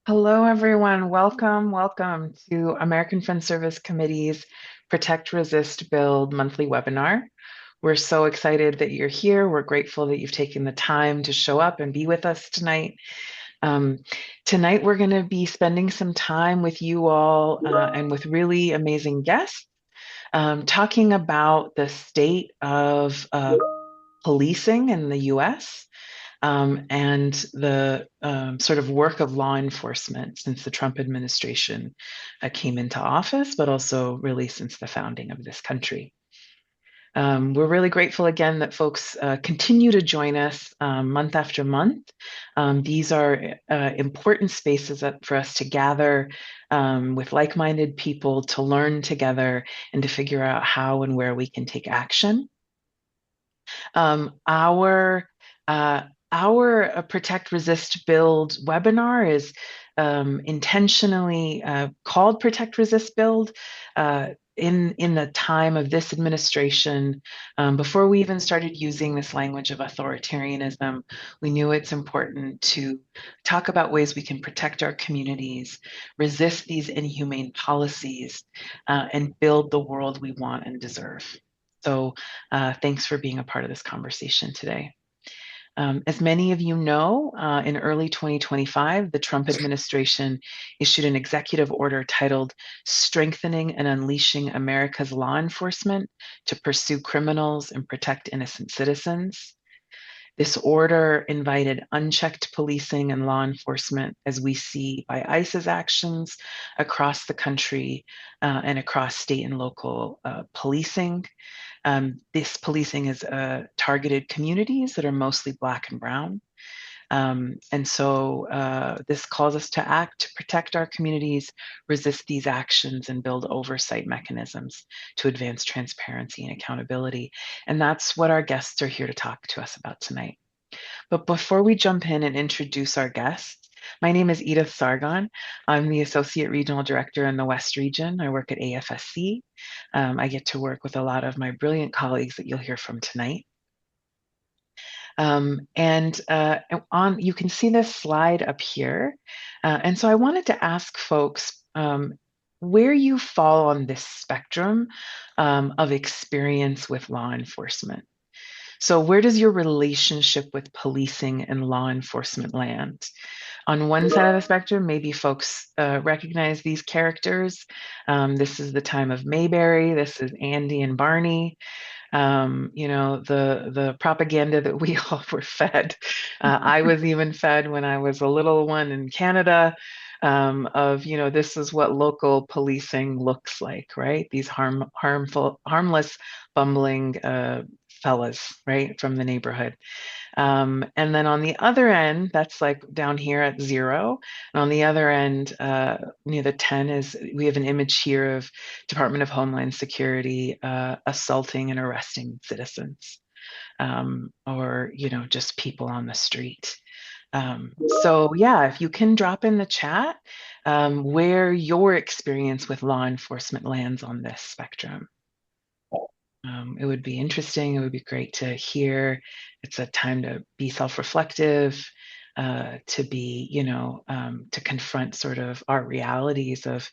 Hello, everyone. Welcome to American Friends Service Committee's Protect, Resist, Build monthly webinar. We're so excited that you're here. We're grateful that you've taken the time to show up and be with us tonight. Um, Tonight, we're going to be spending some time with you all and with really amazing guests, talking about the state of policing in the US and the sort of work of law enforcement since the Trump administration came into office, but also really since the founding of this country. We're really grateful again that folks continue to join us month after month. These are important spaces for us to gather with like minded people to learn together and to figure out how and where we can take action. Um, our uh, our Protect, Resist, Build webinar is intentionally called Protect, Resist, Build. In the time of this administration, before we even started using this language of authoritarianism, we knew it's important to talk about ways we can protect our communities, resist these inhumane policies, and build the world we want and deserve. So thanks for being a part of this conversation today. As many of you know, in early 2025, the Trump administration issued an executive order titled Strengthening and Unleashing America's Law Enforcement to Pursue Criminals and Protect Innocent Citizens. This order invited unchecked policing and law enforcement, as we see by ICE's actions across the country and across state and local policing. This policing is targeted communities that are mostly Black and Brown. And so this calls us to act to protect our communities, resist these actions, and build oversight mechanisms to advance transparency and accountability. And that's what our guests are here to talk to us about tonight. But before we jump in and introduce our guests, my name is Edith Sargon. I'm the Associate Regional Director in the West Region. I work at AFSC. I get to work with a lot of my brilliant colleagues that you'll hear from tonight. And you can see this slide up here. And so I wanted to ask folks where you fall on this spectrum of experience with law enforcement. So where does your relationship with policing and law enforcement land? On one side of the spectrum, maybe folks recognize these characters. This is the time of Mayberry. This is Andy and Barney. The propaganda that we all were fed. I was even fed when I was a little one in Canada. This is what local policing looks like, right? These harmless, bumbling fellas, right, from the neighborhood. And then on the other end, that's like down here at 0. And on the other end, near the 10 is we have an image here of Department of Homeland Security assaulting and arresting citizens, or just people on the street. So yeah, if you can drop in the chat where your experience with law enforcement lands on this spectrum. It would be interesting. It would be great to hear. It's a time to be self-reflective, to be, to confront sort of our realities of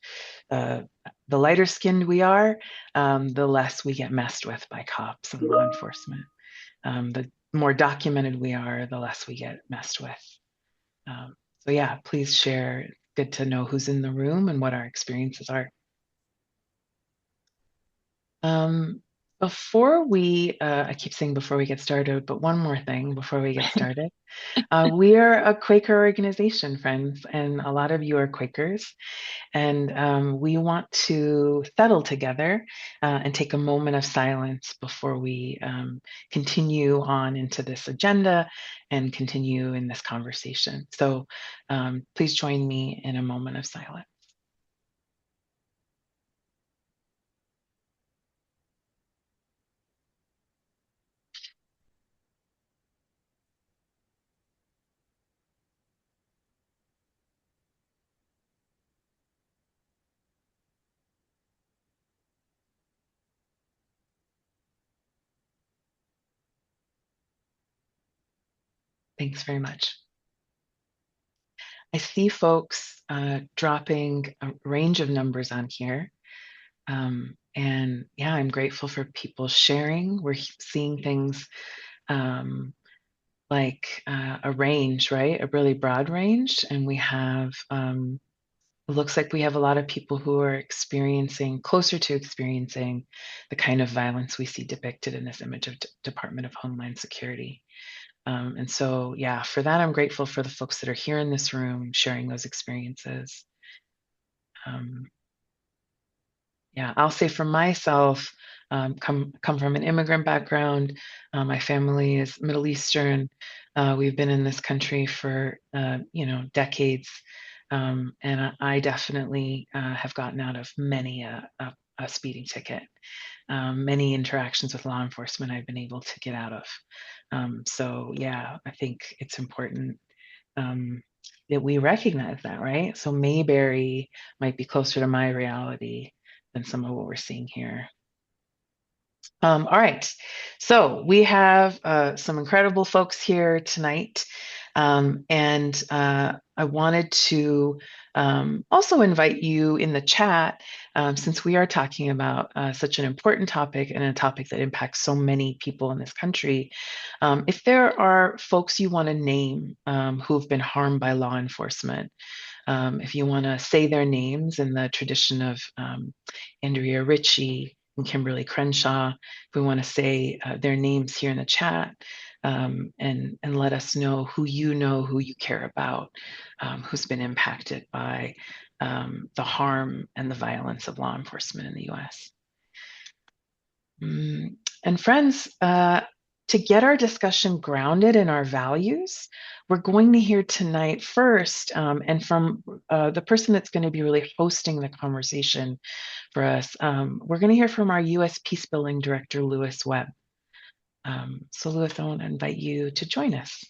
the lighter skinned we are, the less we get messed with by cops and law enforcement. The more documented we are, the less we get messed with. So yeah, please share. Good to know who's in the room and what our experiences are. I keep saying before we get started, but one more thing before we get started. We are a Quaker organization, friends, and a lot of you are Quakers. And we want to settle together and take a moment of silence before we continue on into this agenda and continue in this conversation. So please join me in a moment of silence. Thanks very much. I see folks dropping a range of numbers on here. And yeah, I'm grateful for people sharing. We're seeing things like a range, right? A really broad range. And we have, it looks like we have a lot of people who are experiencing, closer to experiencing the kind of violence we see depicted in this image of Department of Homeland Security. And so, yeah, for that, I'm grateful for the folks that are here in this room sharing those experiences. Um, yeah, I'll say for myself, come from an immigrant background. My family is Middle Eastern. We've been in this country for decades, and I definitely have gotten out of many a speeding ticket. Many interactions with law enforcement I've been able to get out of. So yeah, I think it's important um, that we recognize that, right? So Mayberry might be closer to my reality than some of what we're seeing here. All right, so we have some incredible folks here tonight, and I wanted to also invite you in the chat, since we are talking about such an important topic and a topic that impacts so many people in this country. If there are folks you want to name who've been harmed by law enforcement, if you want to say their names in the tradition of Andrea Ritchie and Kimberly Crenshaw, if we want to say their names here in the chat, and let us know, who you care about, who's been impacted by the harm and the violence of law enforcement in the U.S. And friends, to get our discussion grounded in our values, we're going to hear tonight first, and from the person that's going to be really hosting the conversation for us, we're going to hear from our U.S. Peacebuilding Director, Lewis Webb. So Lewis, I want to invite you to join us.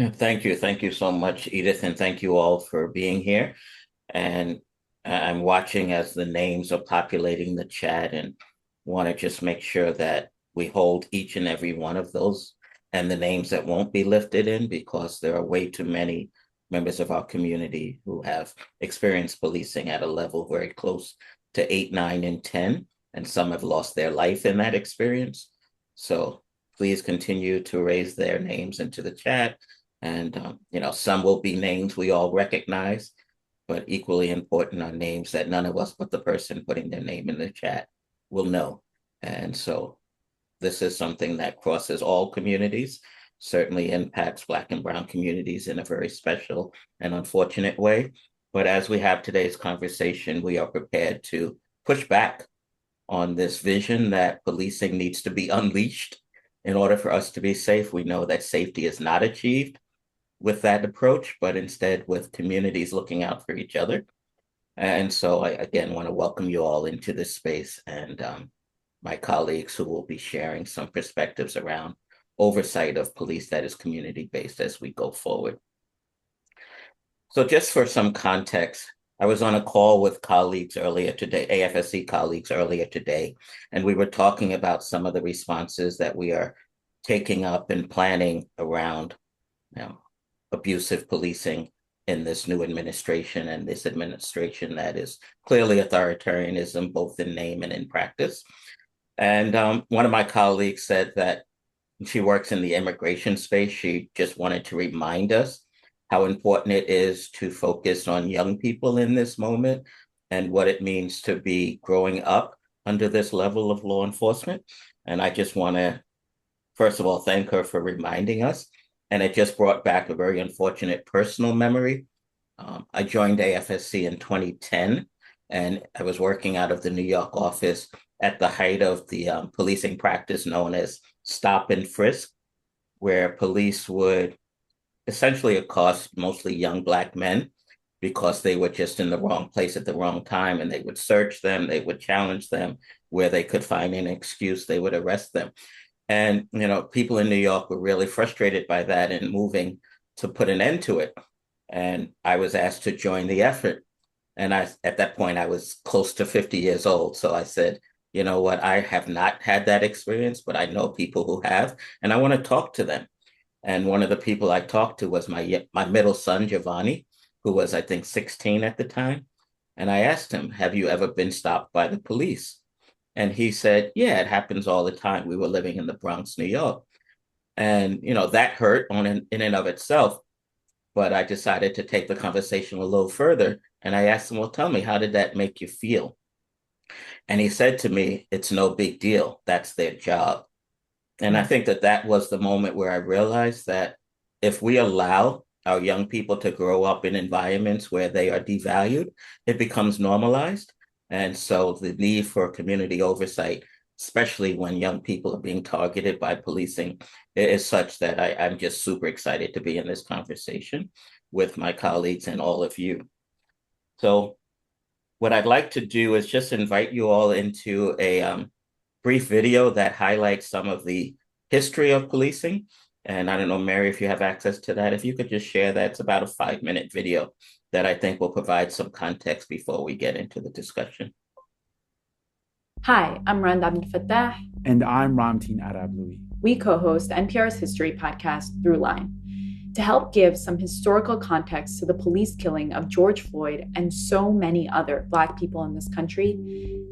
Thank you. Thank you so much, Edith, and thank you all for being here. And I'm watching as the names are populating the chat and want to just make sure that we hold each and every one of those and the names that won't be lifted in, because there are way too many members of our community who have experienced policing at a level very close to 8, 9, and 10, and some have lost their life in that experience. So please continue to raise their names into the chat. And, some will be names we all recognize, but equally important are names that none of us but the person putting their name in the chat will know. And so this is something that crosses all communities, certainly impacts Black and Brown communities in a very special and unfortunate way. But as we have today's conversation, we are prepared to push back on this vision that policing needs to be unleashed in order for us to be safe. We know that safety is not achieved with that approach, but instead with communities looking out for each other. And so I, again, want to welcome you all into this space, and my colleagues who will be sharing some perspectives around oversight of police that is community-based as we go forward. So just for some context, I was on a call with colleagues earlier today, AFSC colleagues earlier today, and we were talking about some of the responses that we are taking up and planning around abusive policing in this new administration, and this administration that is clearly authoritarianism, both in name and in practice. And one of my colleagues said that she works in the immigration space. She just wanted to remind us how important it is to focus on young people in this moment and what it means to be growing up under this level of law enforcement. And I just want to, first of all, thank her for reminding us. And it just brought back a very unfortunate personal memory. I joined AFSC in 2010, and I was working out of the New York office at the height of the policing practice known as stop and frisk, where police would essentially accost mostly young Black men because they were just in the wrong place at the wrong time, and they would search them, they would challenge them. Where they could find an excuse, they would arrest them. And, people in New York were really frustrated by that and moving to put an end to it. And I was asked to join the effort. And at that point, I was close to 50 years old. So I said, you know what, I have not had that experience, but I know people who have, and I want to talk to them. And one of the people I talked to was my middle son, Giovanni, who was, I think, 16 at the time. And I asked him, have you ever been stopped by the police? And he said, yeah, it happens all the time. We were living in the Bronx, New York. And, that hurt in and of itself. But I decided to take the conversation a little further. And I asked him, well, tell me, how did that make you feel? And he said to me, it's no big deal. That's their job. And I think that that was the moment where I realized that if we allow our young people to grow up in environments where they are devalued, it becomes normalized. And so the need for community oversight, especially when young people are being targeted by policing, is such that I'm just super excited to be in this conversation with my colleagues and all of you. So what I'd like to do is just invite you all into a brief video that highlights some of the history of policing. And I don't know, Mary, if you have access to that, if you could just share that. It's about a 5-minute video that I think will provide some context before we get into the discussion. Hi, I'm Rand Abdel Fattah. And I'm Ramteen Arablouei. We co-host NPR's history podcast, Throughline, to help give some historical context to the police killing of George Floyd and so many other Black people in this country.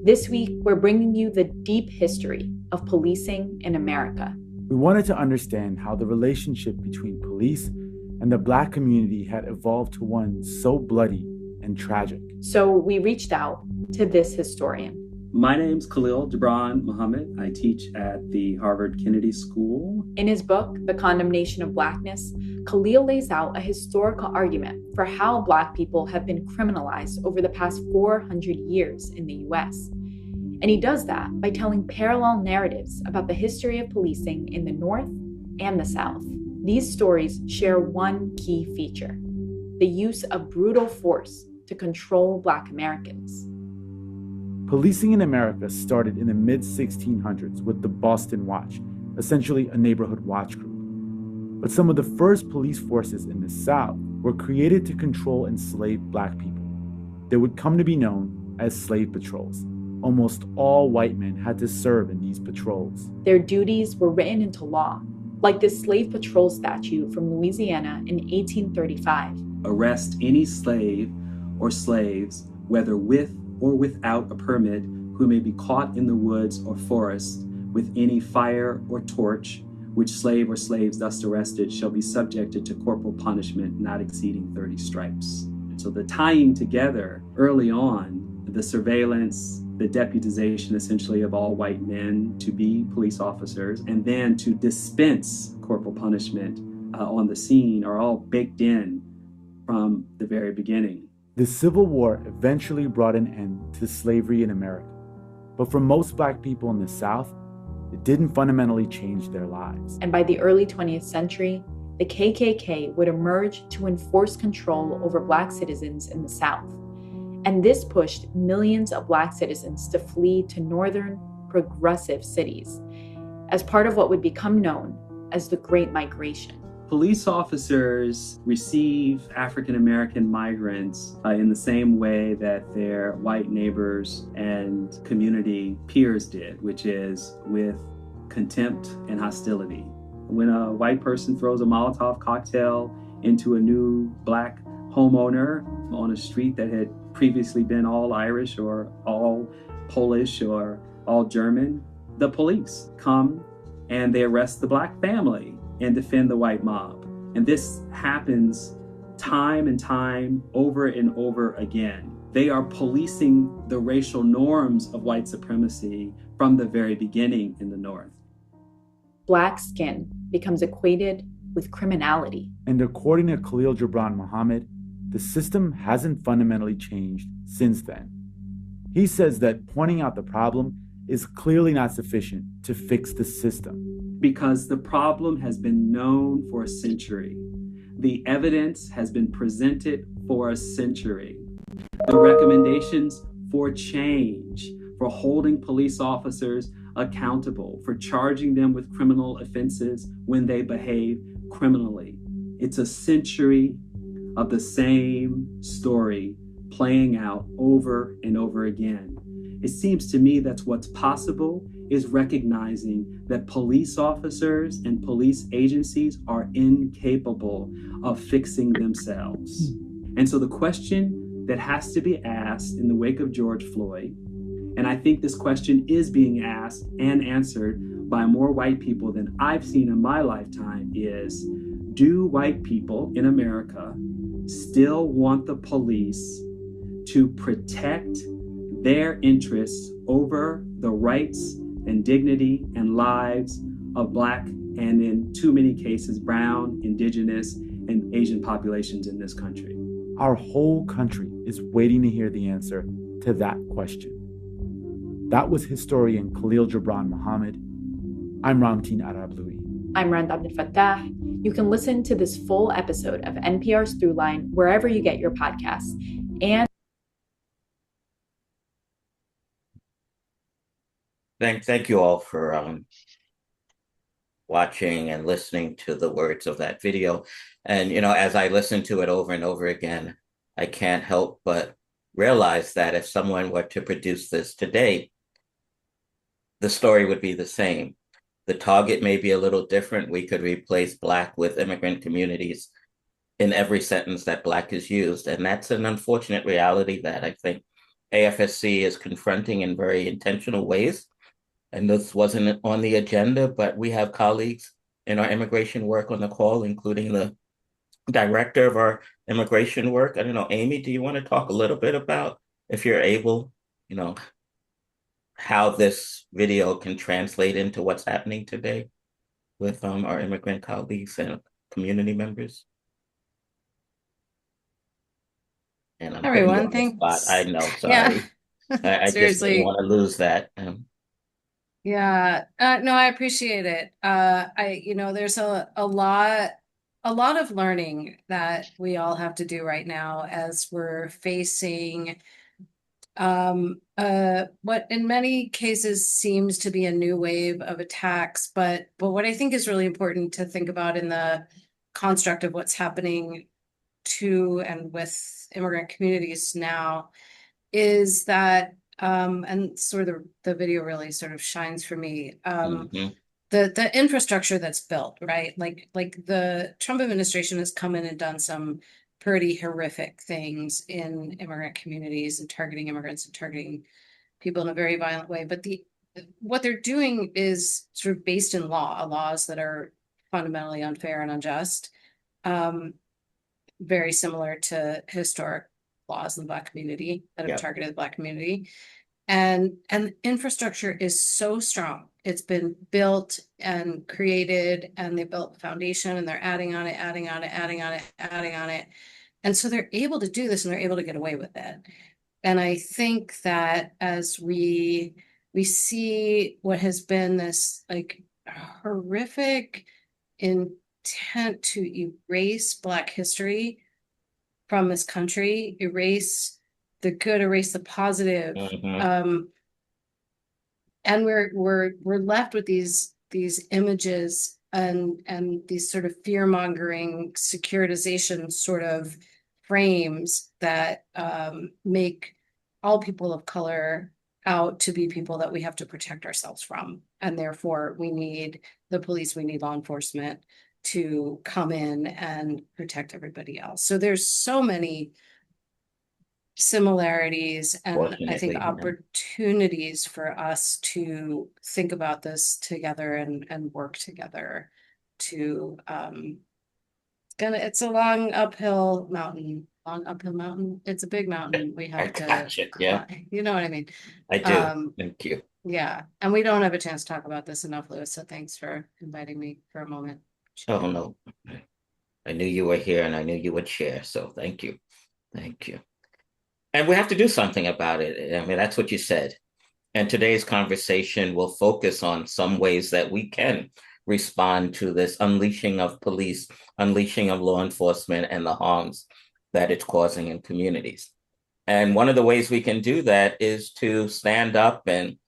This week, we're bringing you the deep history of policing in America. We wanted to understand how the relationship between police and the Black community had evolved to one so bloody and tragic. So we reached out to this historian. My name's Khalil Gibran Muhammad. I teach at the Harvard Kennedy School. In his book, The Condemnation of Blackness, Khalil lays out a historical argument for how Black people have been criminalized over the past 400 years in the US. And he does that by telling parallel narratives about the history of policing in the North and the South. These stories share one key feature: the use of brutal force to control Black Americans. Policing in America started in the mid-1600s with the Boston Watch, essentially a neighborhood watch group. But some of the first police forces in the South were created to control enslaved Black people. They would come to be known as slave patrols. Almost all white men had to serve in these patrols. Their duties were written into law, like this slave patrol statute from Louisiana in 1835. Arrest any slave or slaves, whether with or without a permit, who may be caught in the woods or forest with any fire or torch, which slave or slaves thus arrested shall be subjected to corporal punishment not exceeding 30 stripes. So the tying together early on, the surveillance, the deputization essentially of all white men to be police officers, and then to dispense corporal punishment on the scene are all baked in from the very beginning. The Civil War eventually brought an end to slavery in America. But for most Black people in the South, it didn't fundamentally change their lives. And by the early 20th century, the KKK would emerge to enforce control over Black citizens in the South. And this pushed millions of Black citizens to flee to northern, progressive cities as part of what would become known as the Great Migration. Police officers receive African American migrants in the same way that their white neighbors and community peers did, which is with contempt and hostility. When a white person throws a Molotov cocktail into a new Black homeowner on a street that had previously been all Irish or all Polish or all German, the police come and they arrest the Black family and defend the white mob. And this happens time and time, over and over again. They are policing the racial norms of white supremacy from the very beginning in the North. Black skin becomes equated with criminality. And according to Khalil Gibran Muhammad, the system hasn't fundamentally changed since then. He says that pointing out the problem is clearly not sufficient to fix the system. Because the problem has been known for a century. The evidence has been presented for a century. The recommendations for change, for holding police officers accountable, for charging them with criminal offenses when they behave criminally. It's a century of the same story playing out over and over again. It seems to me that's what's possible is recognizing that police officers and police agencies are incapable of fixing themselves. And so the question that has to be asked in the wake of George Floyd, and I think this question is being asked and answered by more white people than I've seen in my lifetime, is do white people in America still want the police to protect their interests over the rights and dignity and lives of Black and, in too many cases, Brown, Indigenous, and Asian populations in this country? Our whole country is waiting to hear the answer to that question. That was historian Khalil Gibran Muhammad. I'm Ramteen Arablouei. I'm Rand Abdel Fattah. You can listen to this full episode of NPR's Throughline wherever you get your podcasts. And Thank you all for watching and listening to the words of that video. And, as I listen to it over and over again, I can't help but realize that if someone were to produce this today, the story would be the same. The target may be a little different. We could replace Black with immigrant communities in every sentence that Black is used. And that's an unfortunate reality that I think AFSC is confronting in very intentional ways. And this wasn't on the agenda, but we have colleagues in our immigration work on the call, including the director of our immigration work. I don't know, Amy, do you want to talk a little bit about, if you're able, how this video can translate into what's happening today with our immigrant colleagues and community members? And I'm Everyone, putting you on the thanks. spot. I know, Yeah. sorry. I just Seriously. didn't want to lose that. Yeah. No, I appreciate it. There's a lot of learning that we all have to do right now as we're facing what in many cases seems to be a new wave of attacks. But what I think is really important to think about in the construct of what's happening to and with immigrant communities now is that and sort of the video really sort of shines for me. The infrastructure that's built, right? Like the Trump administration has come in and done some pretty horrific things in immigrant communities and targeting immigrants and targeting people in a very violent way. But what they're doing is sort of based in laws that are fundamentally unfair and unjust, very similar to historic laws in the Black community that have targeted the Black community. And the infrastructure is so strong. It's been built and created, and they built the foundation, and they're adding on it. And so they're able to do this, and they're able to get away with it. And I think that as we see what has been this like horrific intent to erase Black history from this country, erase the good, erase the positive. And we're left with these images and these sort of fear-mongering securitization sort of frames that make all people of color out to be people that we have to protect ourselves from. And therefore we need the police, we need law enforcement to come in and protect everybody else. So there's so many similarities and I think opportunities for us to think about this together and work together to it's a long uphill mountain. It's a big mountain we have to climb. You know what I mean? I do. Thank you. Yeah. And we don't have a chance to talk about this enough, Louis. So thanks for inviting me for a moment. Oh, no. I knew you were here and I knew you would share. So thank you. Thank you. And we have to do something about it. I mean, that's what you said. And today's conversation will focus on some ways that we can respond to this unleashing of police, unleashing of law enforcement, and the harms that it's causing in communities. And one of the ways we can do that is to stand up and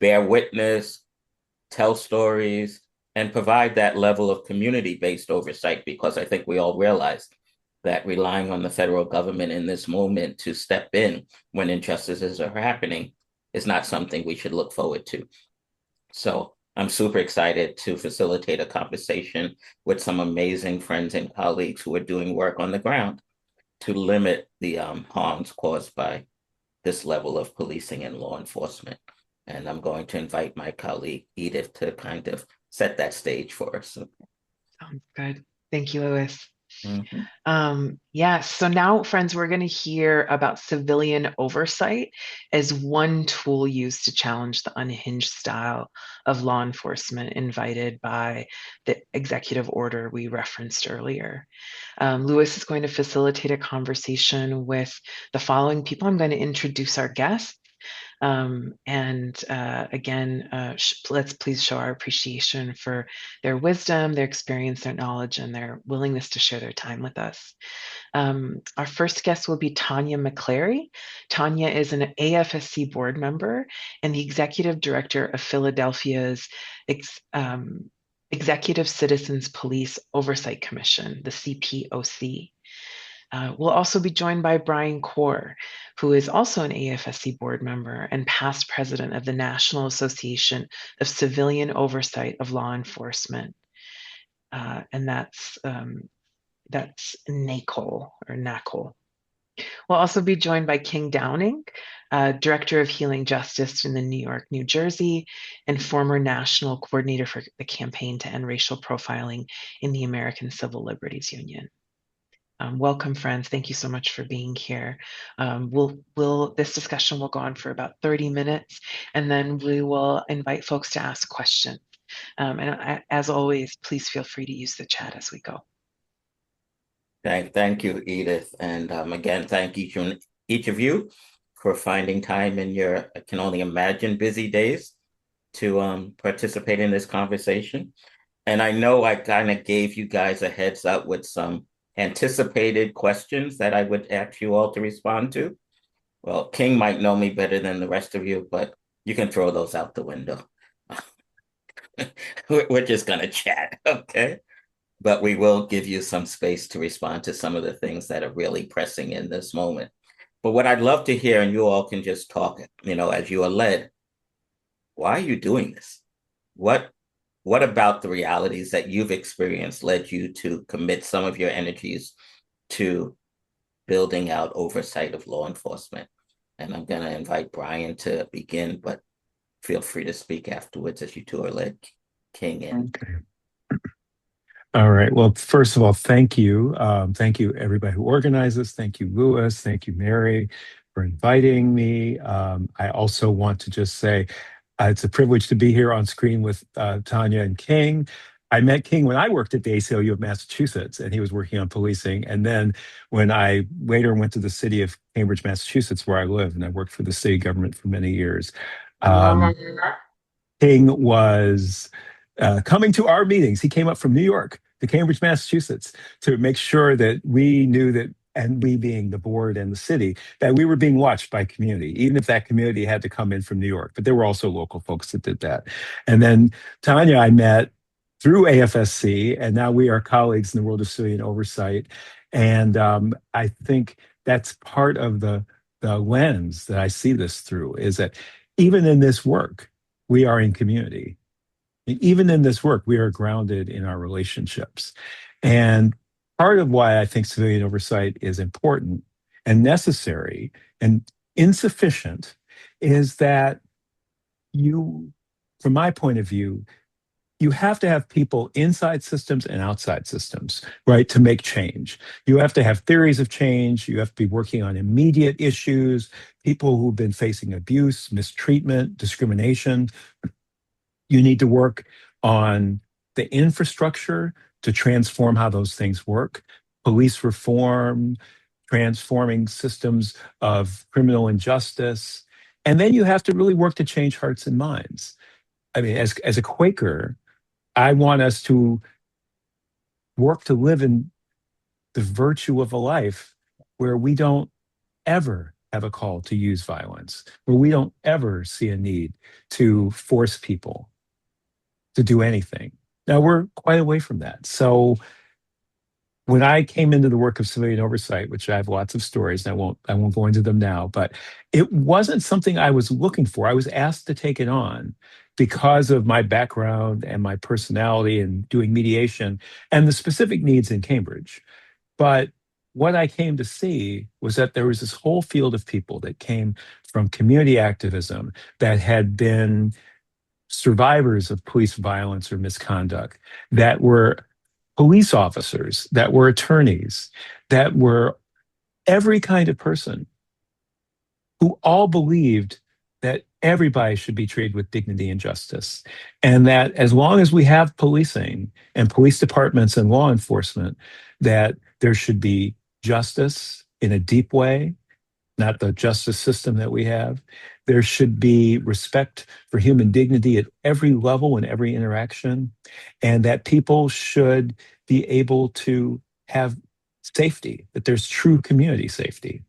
bear witness, tell stories, and provide that level of community-based oversight, because I think we all realize that relying on the federal government in this moment to step in when injustices are happening is not something we should look forward to. So I'm super excited to facilitate a conversation with some amazing friends and colleagues who are doing work on the ground limit the harms caused by this level of policing and law enforcement. And I'm going to invite my colleague Edith to kind of set that stage for us. Sounds good. Thank you, Louis. Mhm. Yes, so now, friends, we're going to hear about civilian oversight as one tool used to challenge the unhinged style of law enforcement invited by the executive order we referenced earlier. Louis is going to facilitate a conversation with the following people. I'm going to introduce our guests. Let's please show our appreciation for their wisdom, their experience, their knowledge, and their willingness to share their time with us. Our first guest will be Tanya McClary. Tanya is an AFSC board member and the executive director of Philadelphia's Executive Citizens Police Oversight Commission, the CPOC. We'll also be joined by Brian Kaur, who is also an AFSC board member and past president of the National Association of Civilian Oversight of Law Enforcement. And that's NACOL or NACOL. We'll also be joined by King Downing, Director of Healing Justice in the New York, New Jersey, and former national coordinator for the campaign to end racial profiling in the American Civil Liberties Union. Welcome, friends. Thank you so much for being here. This discussion will go on for about 30 minutes, and then we will invite folks to ask questions. As always, please feel free to use the chat as we go. Thank you, Edith. And again, thank each of you for finding time in your, I can only imagine, busy days to participate in this conversation. And I know I kind of gave you guys a heads up with some anticipated questions that I would ask you all to respond to. Well, King might know me better than the rest of you, but you can throw those out the window. We're just going to chat, okay? But we will give you some space to respond to some of the things that are really pressing in this moment. But what I'd love to hear, and you all can just talk, as you are led, why are you doing this? What about the realities that you've experienced led you to commit some of your energies to building out oversight of law enforcement? And I'm going to invite Brian to begin, but feel free to speak afterwards as you two are led. King and Okay. All right. Well, first of all, thank you. Thank you, everybody who organized this. Thank you, Louis. Thank you, Mary, for inviting me. I also want to just say it's a privilege to be here on screen with Tanya and King. I met King when I worked at the ACLU of Massachusetts, and he was working on policing. And then when I later went to the city of Cambridge, Massachusetts, where I live, and I worked for the city government for many years, King was coming to our meetings. He came up from New York to Cambridge, Massachusetts, to make sure that we knew that, and we being the board and the city, that we were being watched by community, even if that community had to come in from New York. But there were also local folks that did that. And then Tanya I met through AFSC, and now we are colleagues in the world of civilian oversight. And I think that's part of the lens that I see this through, is that even in this work, we are in community. Even in this work, we are grounded in our relationships. And part of why I think civilian oversight is important and necessary and insufficient is that from my point of view, you have to have people inside systems and outside systems, right, to make change. You have to have theories of change. You have to be working on immediate issues, people who've been facing abuse, mistreatment, discrimination. You need to work on the infrastructure to transform how those things work, police reform, transforming systems of criminal injustice. And then you have to really work to change hearts and minds. I mean, as a Quaker, I want us to work to live in the virtue of a life where we don't ever have a call to use violence, where we don't ever see a need to force people to do anything. Now, we're quite away from that. So when I came into the work of civilian oversight, which I have lots of stories, and I won't go into them now, but it wasn't something I was looking for. I was asked to take it on because of my background and my personality and doing mediation and the specific needs in Cambridge. But what I came to see was that there was this whole field of people that came from community activism that had been survivors of police violence or misconduct, that were police officers, that were attorneys, that were every kind of person who all believed that everybody should be treated with dignity and justice. And that as long as we have policing and police departments and law enforcement, that there should be justice in a deep way, not the justice system that we have. There should be respect for human dignity at every level and every interaction, and that people should be able to have safety, that there's true community safety.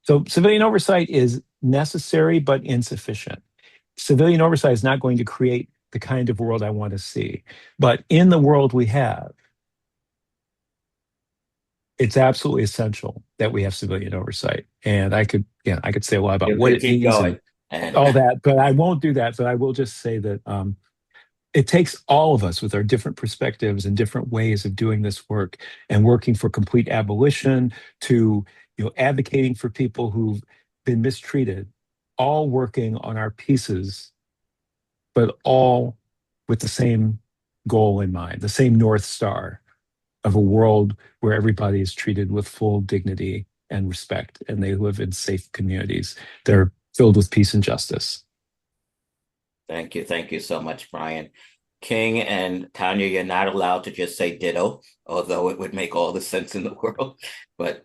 So civilian oversight is necessary but insufficient. Civilian oversight is not going to create the kind of world I want to see. But in the world we have, it's absolutely essential that we have civilian oversight. And I could say a lot about what it keep means going. and all that, but I won't do that. But I will just say that it takes all of us with our different perspectives and different ways of doing this work and working for complete abolition to advocating for people who've been mistreated, all working on our pieces, but all with the same goal in mind, the same North Star of a world where everybody is treated with full dignity and respect, and they live in safe communities that are filled with peace and justice. Thank you. Thank you so much, Brian. King and Tanya, you're not allowed to just say ditto, although it would make all the sense in the world. But,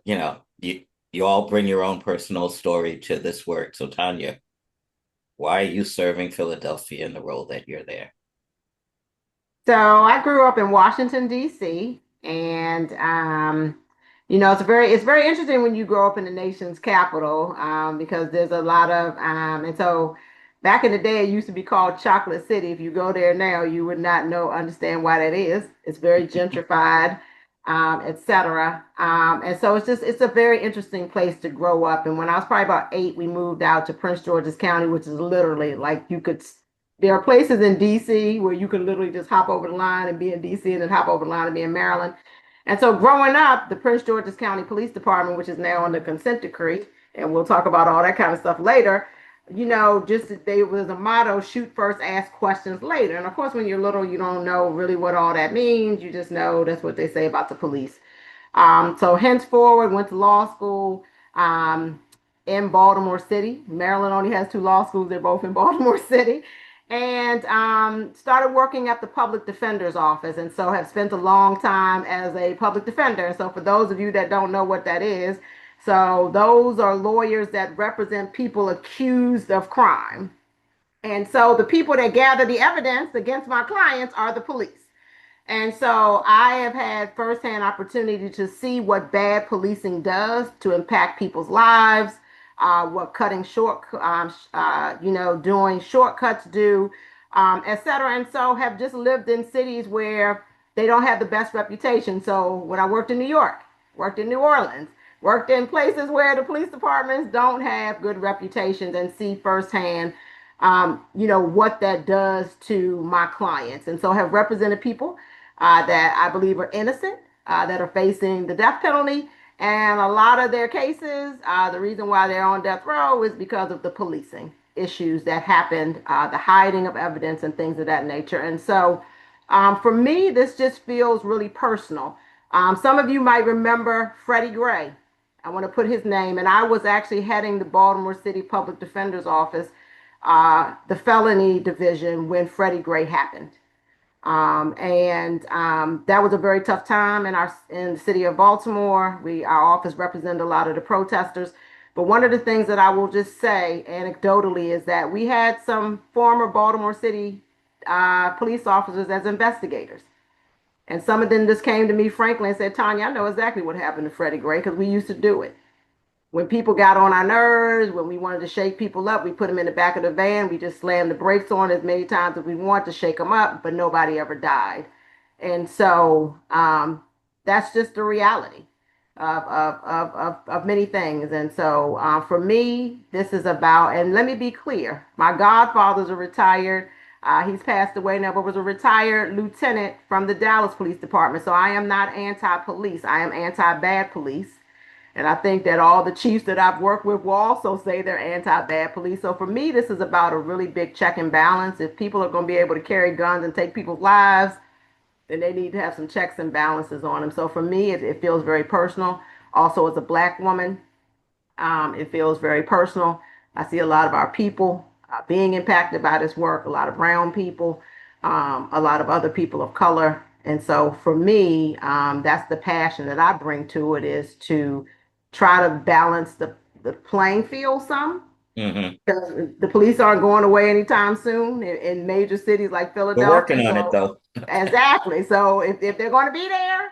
you all bring your own personal story to this work. So, Tanya, why are you serving Philadelphia in the role that you're there? So I grew up in Washington, D.C., and it's very interesting when you grow up in the nation's capital, because there's a lot of and so back in the day it used to be called Chocolate City. If you go there now, you would not understand why that is. It's very gentrified, etc. And so it's a very interesting place to grow up. And when I was probably about 8, we moved out to Prince George's County, which is literally like there are places in DC where you can literally just hop over the line and be in DC and then hop over the line and be in Maryland. And so growing up, the Prince George's County Police Department, which is now on the consent decree, and we'll talk about all that kind of stuff later, just there was a motto: shoot first, ask questions later. And of course, when you're little, you don't know really what all that means. You just know that's what they say about the police. So henceforward, went to law school in Baltimore City. Maryland only has 2 law schools. They're both in Baltimore City. And started working at the public defender's office, and so have spent a long time as a public defender. And so for those of you that don't know what that is, so those are lawyers that represent people accused of crime. And so the people that gather the evidence against my clients are the police. And so I have had firsthand opportunity to see what bad policing does to impact people's lives, what doing shortcuts do, etc. And so have just lived in cities where they don't have the best reputation. So when I worked in New York, worked in New Orleans, worked in places where the police departments don't have good reputations, and see firsthand, what that does to my clients. And so have represented people that I believe are innocent, that are facing the death penalty. And a lot of their cases, the reason why they're on death row is because of the policing issues that happened, the hiding of evidence and things of that nature. And so for me, this just feels really personal. Some of you might remember Freddie Gray. I want to put his name. And I was actually heading the Baltimore City Public Defender's Office, the felony division, when Freddie Gray happened. That was a very tough time in the city of Baltimore. Our office represented a lot of the protesters. But one of the things that I will just say anecdotally is that we had some former Baltimore City police officers as investigators. And some of them just came to me frankly and said, Tanya, I know exactly what happened to Freddie Gray because we used to do it. When people got on our nerves, when we wanted to shake people up, we put them in the back of the van. We just slammed the brakes on as many times as we want to shake them up, but nobody ever died. And so that's just the reality of many things. And so for me, this is about, and let me be clear, my godfather's a retired, he's passed away now, but was a retired lieutenant from the Dallas Police Department. So I am not anti-police. I am anti-bad police. And I think that all the chiefs that I've worked with will also say they're anti-bad police. So for me, this is about a really big check and balance. If people are going to be able to carry guns and take people's lives, then they need to have some checks and balances on them. So for me, it feels very personal. Also, as a Black woman, it feels very personal. I see a lot of our people being impacted by this work, a lot of brown people, a lot of other people of color. And so for me, that's the passion that I bring to it, is to try to balance the playing field some. Hmm. Because the police aren't going away anytime soon in major cities like We're Philadelphia. working on it, So though. exactly. So if they're going to be there,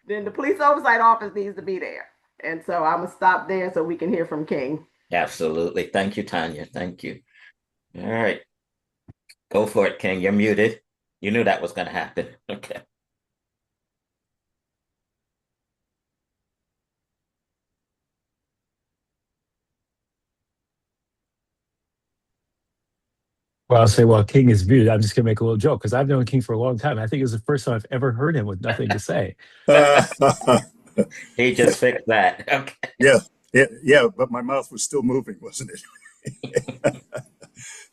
then the police oversight office needs to be there. And so I'm gonna stop there so we can hear from King. Absolutely. Thank you, Tanya. Thank you. All right. Go for it, King. You're muted. You knew that was going to happen. Okay. Well, I'll say, well, King is muted. I'm just going to make a little joke because I've known King for a long time. I think it was the first time I've ever heard him with nothing to say. He just fixed that. Okay. Yeah, yeah, but my mouth was still moving, wasn't it?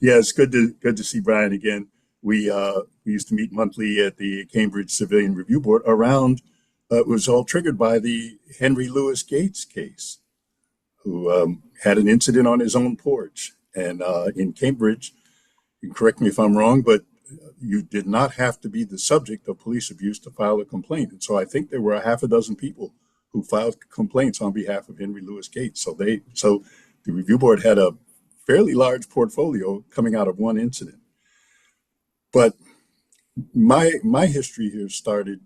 Yeah, it's good to see Brian again. We used to meet monthly at the Cambridge Civilian Review Board around. It was all triggered by the Henry Louis Gates case, who had an incident on his own porch, and in Cambridge. You can correct me if I'm wrong, but you did not have to be the subject of police abuse to file a complaint. And so I think there were a half a dozen people who filed complaints on behalf of Henry Louis Gates. So the review board had a fairly large portfolio coming out of one incident. But my history here started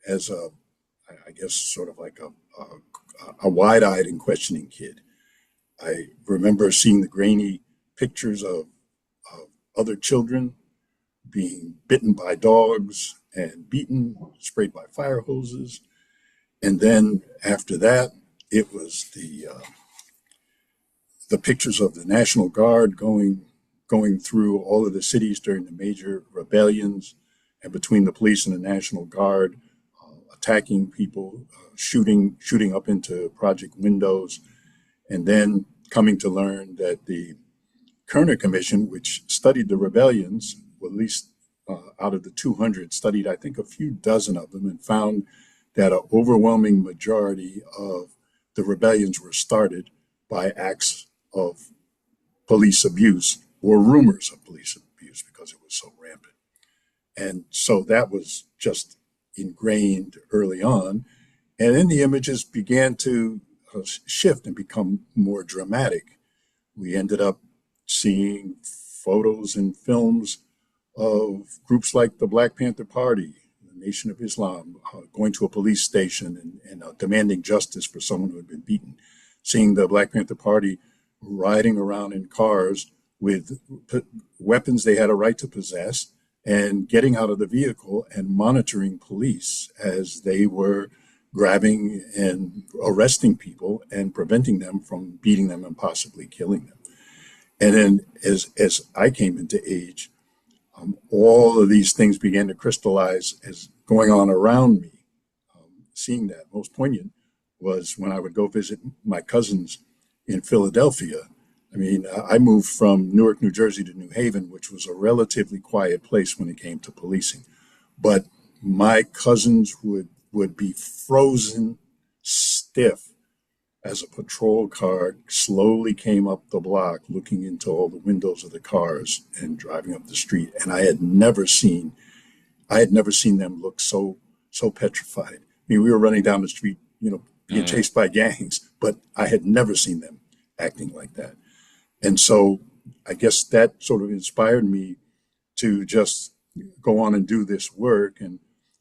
as I guess sort of like a wide-eyed and questioning kid. I remember seeing the grainy pictures of other children being bitten by dogs and beaten, sprayed by fire hoses. And then after that, it was the pictures of the National Guard going through all of the cities during the major rebellions, and between the police and the National Guard, attacking people, shooting up into project windows, and then coming to learn that the Kerner Commission, which studied the rebellions, well, at least out of the 200, studied, I think, a few dozen of them, and found that an overwhelming majority of the rebellions were started by acts of police abuse or rumors of police abuse because it was so rampant. And so that was just ingrained early on. And then the images began to shift and become more dramatic. We ended up seeing photos and films of groups like the Black Panther Party, the Nation of Islam, going to a police station and demanding justice for someone who had been beaten. Seeing the Black Panther Party riding around in cars with weapons they had a right to possess, and getting out of the vehicle and monitoring police as they were grabbing and arresting people and preventing them from beating them and possibly killing them. And then as I came into age, all of these things began to crystallize as going on around me. Seeing that most poignant was when I would go visit my cousins in Philadelphia. I mean, I moved from Newark, New Jersey to New Haven, which was a relatively quiet place when it came to policing. But my cousins would be frozen stiff as a patrol car slowly came up the block, looking into all the windows of the cars and driving up the street. And I had never seen them look so petrified. I mean, we were running down the street, being chased by gangs, but I had never seen them acting like that. And so I guess that sort of inspired me to just go on and do this work. And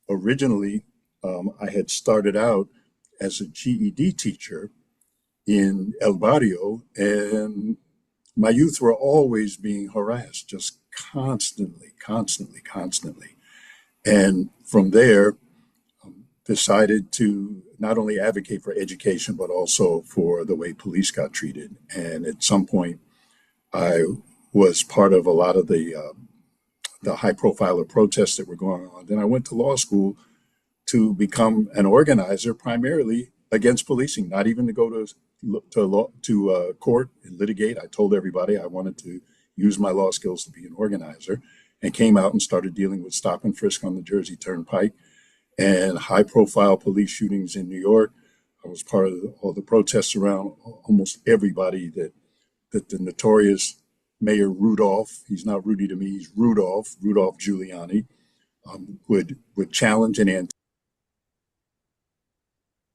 originally, I had started out as a GED teacher in El Barrio, and my youth were always being harassed, just constantly. And from there, decided to not only advocate for education, but also for the way police got treated. And at some point, I was part of a lot of the high profile protests that were going on. Then I went to law school to become an organizer, primarily against policing, not even to go to court and litigate. I told everybody I wanted to use my law skills to be an organizer, and came out and started dealing with stop and frisk on the Jersey Turnpike and high-profile police shootings in New York. I was part of all the protests around almost everybody that the notorious Mayor Rudolph, he's not Rudy to me, he's Rudolph Giuliani, would challenge and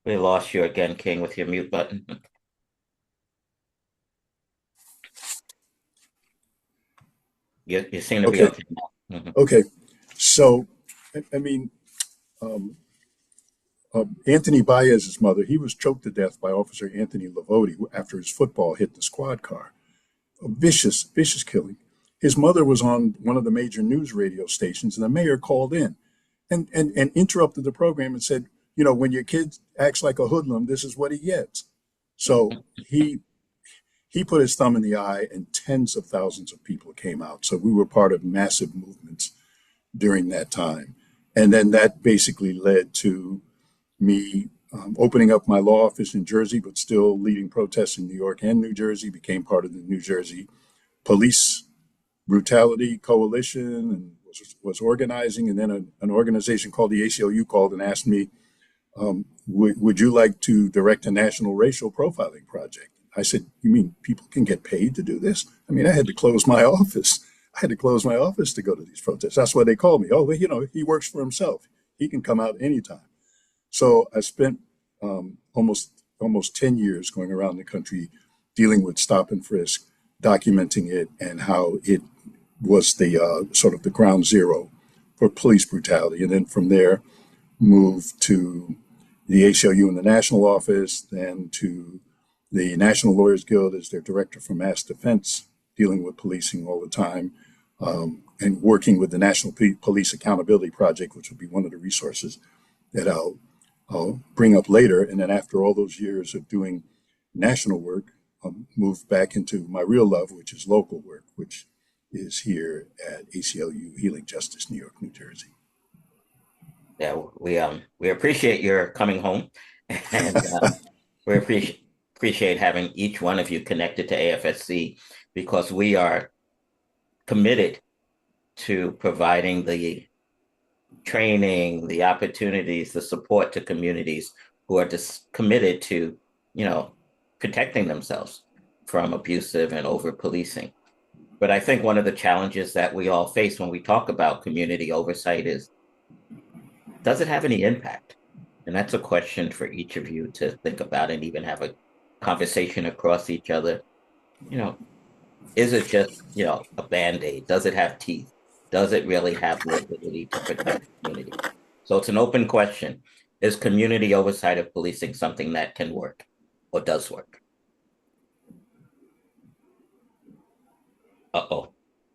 We lost you again, King, with your mute button. You seem to be okay now. Okay. So, I mean, Anthony Baez's mother, he was choked to death by Officer Anthony Lavoti after his football hit the squad car. A vicious killing. His mother was on one of the major news radio stations, and the mayor called in and interrupted the program and said, you know, when your kid acts like a hoodlum, this is what he gets. So he put his thumb in the eye, and tens of thousands of people came out. So we were part of massive movements during that time. And then that basically led to me opening up my law office in Jersey, but still leading protests in New York and New Jersey, became part of the New Jersey Police Brutality Coalition, and was organizing. And then an organization called the ACLU called and asked me, would you like to direct a national racial profiling project? I said, you mean people can get paid to do this? I mean, I had to close my office. I had to close my office to go to these protests. That's why they called me. Oh, well, you know, he works for himself. He can come out anytime. So I spent almost 10 years going around the country dealing with stop and frisk, documenting it, and how it was the sort of the ground zero for police brutality. And then from there, moved to the ACLU in the national office, then to the National Lawyers Guild as their director for mass defense, dealing with policing all the time, and working with the National Police Accountability Project, which will be one of the resources that I'll bring up later. And then after all those years of doing national work, moved back into my real love, which is local work, which is here at ACLU Healing Justice, New York, New Jersey. Yeah, we appreciate your coming home, and we appreciate having each one of you connected to AFSC, because we are committed to providing the training, the opportunities, the support to communities who are just committed to, you know, protecting themselves from abusive and over policing. But I think one of the challenges that we all face when we talk about community oversight is, does it have any impact? And that's a question for each of you to think about and even have a conversation across each other. You know, is it just, you know, a Band-Aid? Does it have teeth? Does it really have the ability to protect the community? So it's an open question. Is community oversight of policing something that can work or does work? Uh-oh.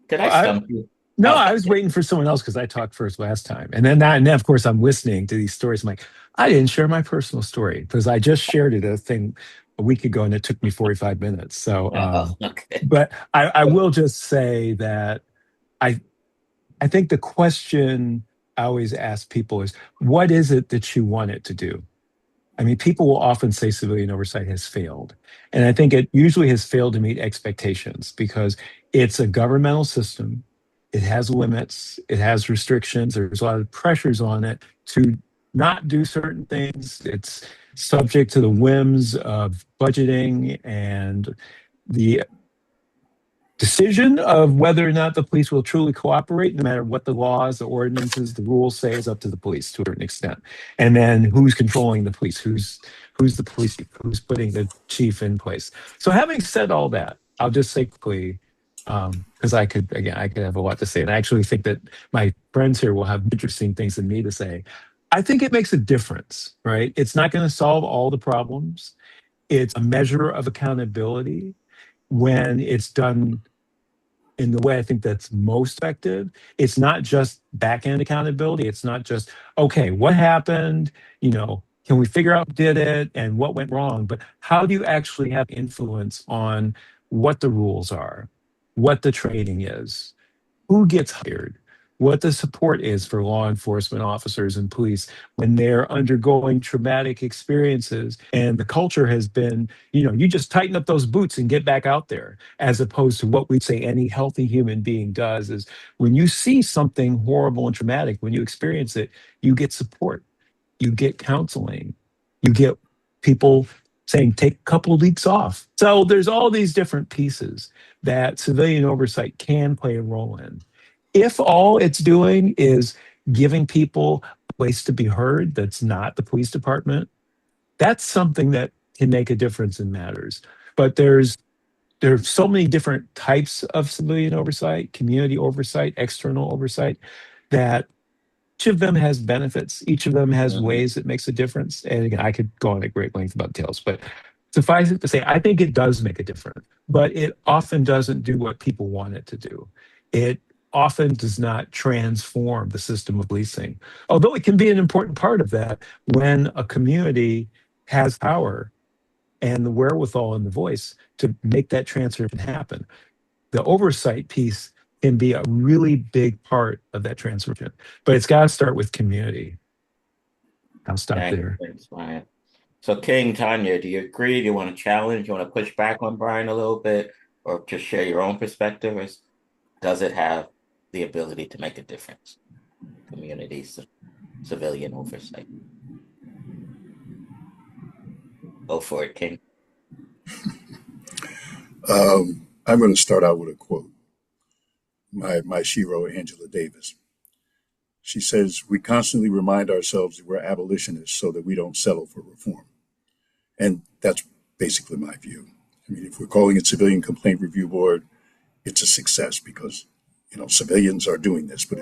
Did I stump you? No, Oh. I was waiting for someone else because I talked first last time. And then of course, I'm listening to these stories. I'm like, I didn't share my personal story because I just shared it a week ago and it took me 45 minutes. So, Okay. But I will just say that I think the question I always ask people is, what is it that you want it to do? I mean, people will often say civilian oversight has failed. And I think it usually has failed to meet expectations because it's a governmental system. It has limits. It has restrictions. There's a lot of pressures on it to not do certain things. It's subject to the whims of budgeting and the decision of whether or not the police will truly cooperate, no matter what the laws, the ordinances, the rules say, is up to the police to a certain extent. And then who's controlling the police? Who's the police chief? Who's putting the chief in place? So having said all that, I'll just say quickly, because I could have a lot to say. And I actually think that my friends here will have interesting things than me to say. I think it makes a difference, right? It's not going to solve all the problems. It's a measure of accountability when it's done in the way I think that's most effective. It's not just back-end accountability. It's not just, okay, what happened? You know, can we figure out who did it and what went wrong? But how do you actually have influence on what the rules are, what the training is, who gets hired, what the support is for law enforcement officers and police when they're undergoing traumatic experiences. And the culture has been, you just tighten up those boots and get back out there, as opposed to what we say any healthy human being does is when you see something horrible and traumatic, when you experience it, you get support, you get counseling, you get people saying, take a couple of weeks off. So there's all these different pieces that civilian oversight can play a role in. If all it's doing is giving people a place to be heard that's not the police department, that's something that can make a difference and matters. But there's so many different types of civilian oversight, community oversight, external oversight, that each of them has benefits. Each of them has ways it makes a difference. And again, I could go on at great length about details, but suffice it to say, I think it does make a difference, but it often doesn't do what people want it to do. It often does not transform the system of policing, although it can be an important part of that when a community has power and the wherewithal and the voice to make that transformation happen. The oversight piece can be a really big part of that transformation, but it's got to start with community. I'll stop there. Thanks, Brian. So, King, Tanya, do you agree? Do you want to challenge? Do you want to push back on Brian a little bit, or just share your own perspective? Or does it have the ability to make a difference? Community, civilian oversight. Go for it, King. I'm going to start out with a quote. My shero, Angela Davis. She says, "We constantly remind ourselves that we're abolitionists so that we don't settle for reform." And that's basically my view. I mean, if we're calling it Civilian Complaint Review Board, it's a success because, civilians are doing this. But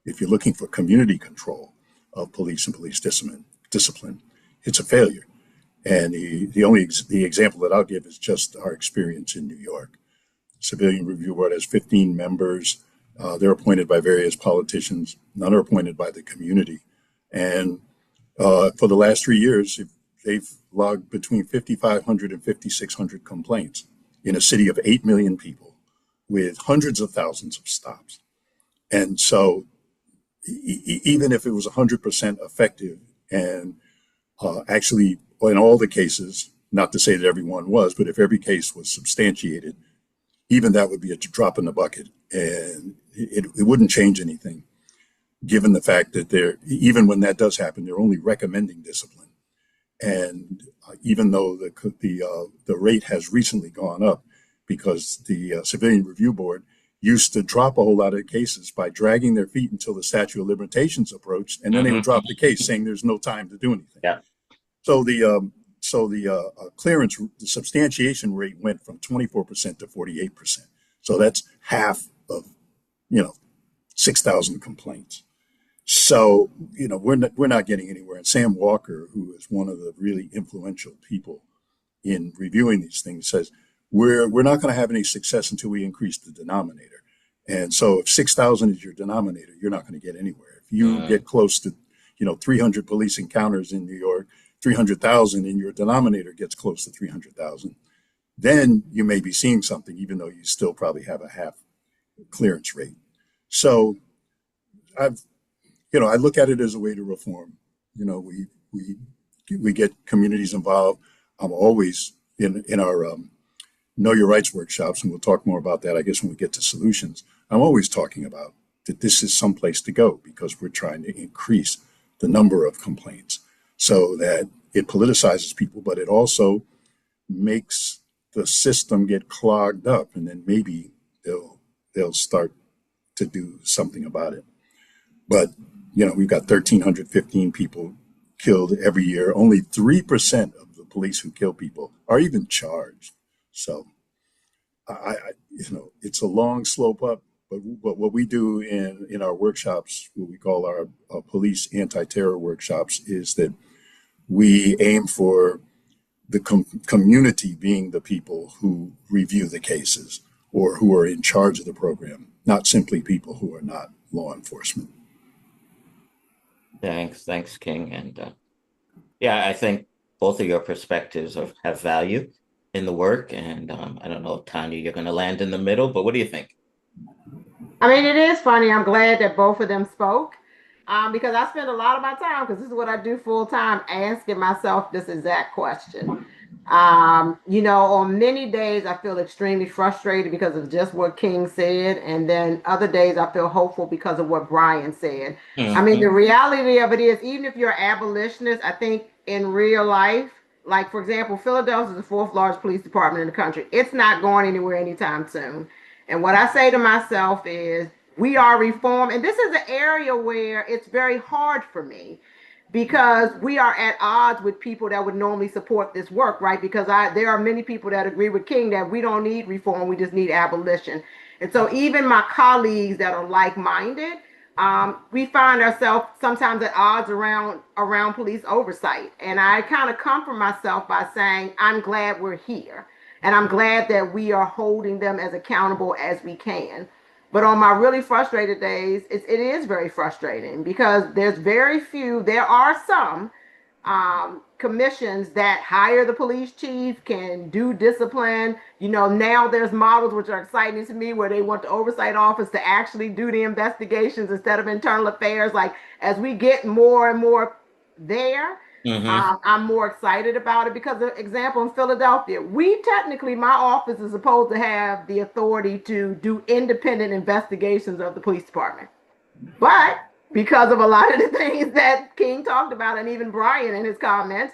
if you're looking for community control of police and police discipline, it's a failure. And the example that I'll give is just our experience in New York. Civilian Review Board has 15 members. They're appointed by various politicians. None are appointed by the community. And for the last 3 years, they've logged between 5,500 and 5,600 complaints in a city of 8 million people with hundreds of thousands of stops. And so even if it was 100% effective and actually in all the cases, not to say that everyone was, but if every case was substantiated, even that would be a drop in the bucket, and it wouldn't change anything, given the fact that even when that does happen, they're only recommending discipline. And even though the rate has recently gone up because the Civilian Review Board used to drop a whole lot of cases by dragging their feet until the statute of limitations approached, and then they would drop the case saying there's no time to do anything. Yeah. So the clearance, the substantiation rate went from 24% to 48%. So that's half of, 6,000 complaints. So, we're not getting anywhere. And Sam Walker, who is one of the really influential people in reviewing these things, says we're not going to have any success until we increase the denominator. And so if 6,000 is your denominator, you're not going to get anywhere. If you get close to, 300 police encounters in New York, 300,000 and your denominator gets close to 300,000, then you may be seeing something, even though you still probably have a half clearance rate. So I look at it as a way to reform. We get communities involved. I'm always in our Know Your Rights workshops, and we'll talk more about that, I guess, when we get to solutions. I'm always talking about that this is someplace to go because we're trying to increase the number of complaints so that it politicizes people, but it also makes the system get clogged up, and then maybe they'll start to do something about it. But we've got 1,315 people killed every year. Only 3% of the police who kill people are even charged. So it's a long slope up. But what we do in our workshops, what we call our police anti-terror workshops, is that we aim for the community being the people who review the cases or who are in charge of the program, not simply people who are not law enforcement. Thanks, King. And I think both of your perspectives have value in the work. And I don't know, Tanya, you're going to land in the middle, but what do you think? I mean, it is funny. I'm glad that both of them spoke, because I spend a lot of my time, because this is what I do full time, asking myself this exact question. On many days I feel extremely frustrated because of just what King said, and then other days I feel hopeful because of what Brian said. I mean, the reality of it is, even if you're an abolitionist, I think in real life, like for example, Philadelphia is the fourth largest police department in the country. It's not going anywhere anytime soon. And what I say to myself is, we are reformed, and this is an area where it's very hard for me because we are at odds with people that would normally support this work, right? Because there are many people that agree with King that we don't need reform, we just need abolition. And so even my colleagues that are like-minded, we find ourselves sometimes at odds around police oversight. And I kind of comfort myself by saying, I'm glad we're here. And I'm glad that we are holding them as accountable as we can. But on my really frustrated days, it is very frustrating because there's very few, there are some commissions that hire the police chief, can do discipline. Now there's models which are exciting to me where they want the oversight office to actually do the investigations instead of internal affairs. Like as we get more and more there, I'm more excited about it because, for example, in Philadelphia, my office is supposed to have the authority to do independent investigations of the police department. But because of a lot of the things that King talked about, and even Brian in his comments,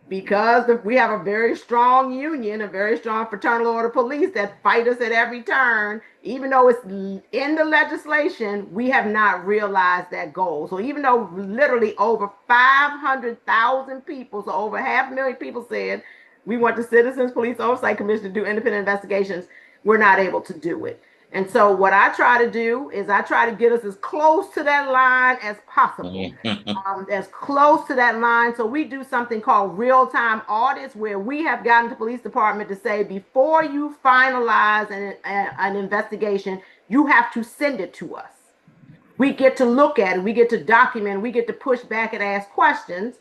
because we have a very strong union, a very strong fraternal order police that fight us at every turn, even though it's in the legislation, we have not realized that goal. So even though literally over 500,000 people, so over 500,000 people said we want the Citizens Police Oversight Commission to do independent investigations, we're not able to do it. And so what I try to do is I try to get us as close to that line as possible, as close to that line. So we do something called real-time audits where we have gotten the police department to say, before you finalize an investigation, you have to send it to us. We get to look at it, we get to document, we get to push back and ask questions.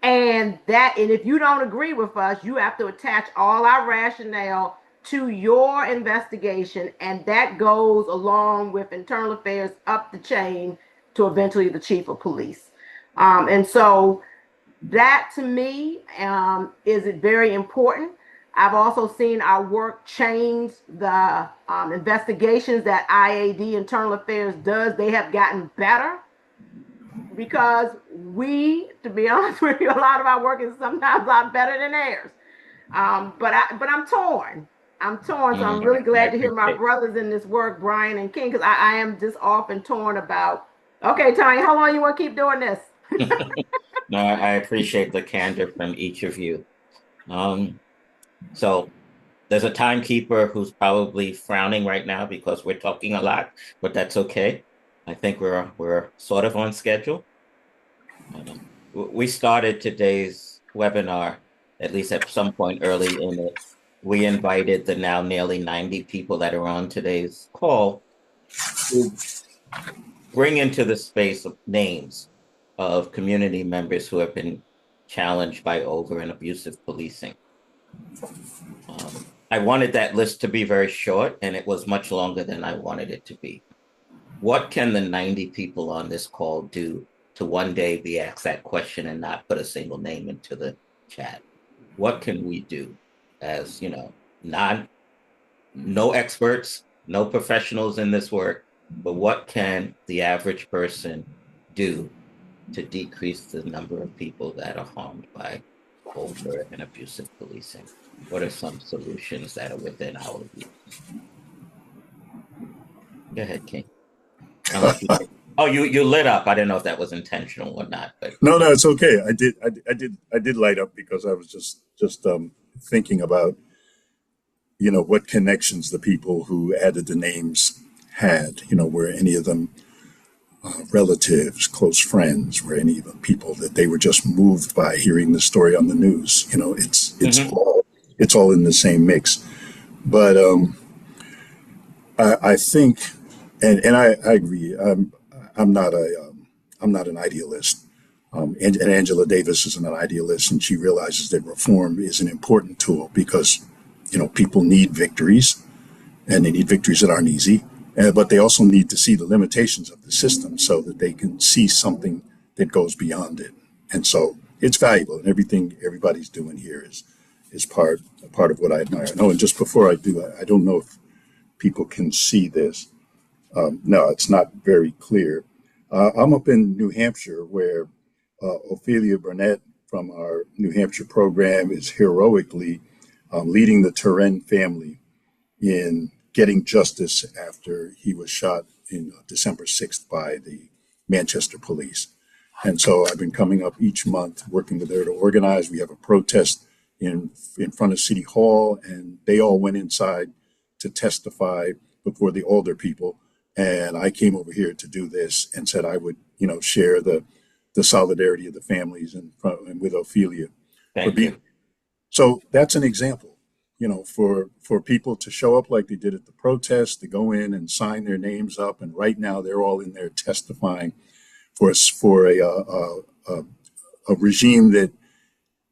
And if you don't agree with us, you have to attach all our rationale to your investigation, and that goes along with internal affairs up the chain to eventually the chief of police. And so that to me is very important. I've also seen our work change the investigations that IAD Internal Affairs does. They have gotten better because to be honest with you, a lot of our work is sometimes a lot better than theirs. But I'm torn. So I'm really glad to hear my brothers in this work, Brian and King, because I am just often torn about, okay, Tanya, how long you want to keep doing this? No, I appreciate the candor from each of you. So there's a timekeeper who's probably frowning right now because we're talking a lot, but that's okay. I think we're sort of on schedule. We started today's webinar, at least at some point early in it. We invited the now nearly 90 people that are on today's call to bring into the space of names of community members who have been challenged by over and abusive policing. I wanted that list to be very short, and it was much longer than I wanted it to be. What can the 90 people on this call do to one day be asked that question and not put a single name into the chat? What can we do as, no experts, no professionals in this work, but what can the average person do to decrease the number of people that are harmed by over and abusive policing? What are some solutions that are within our reach? Go ahead, King. Oh, you lit up. I didn't know if that was intentional or not. But No, it's okay. I did light up because I was just thinking about, what connections the people who added the names had. Were any of them relatives, close friends? Were any of them people that they were just moved by hearing the story on the news? It's all in the same mix. But I think, and I agree. I'm not an idealist. And Angela Davis isn't an idealist, and she realizes that reform is an important tool because, people need victories, and they need victories that aren't easy. But they also need to see the limitations of the system so that they can see something that goes beyond it. And so it's valuable, and everything everybody's doing here is part of what I admire. No, and just before I do, I don't know if people can see this. No, it's not very clear. I'm up in New Hampshire where Ophelia Burnett from our New Hampshire program is heroically leading the Turin family in getting justice after he was shot in December 6th by the Manchester police. And so I've been coming up each month working with her to organize. We have a protest in front of City Hall, and they all went inside to testify before the older people. And I came over here to do this and said I would, share the solidarity of the families and with Ophelia. Thank you. So that's an example, for people to show up like they did at the protest, to go in and sign their names up. And right now they're all in there testifying for a regime that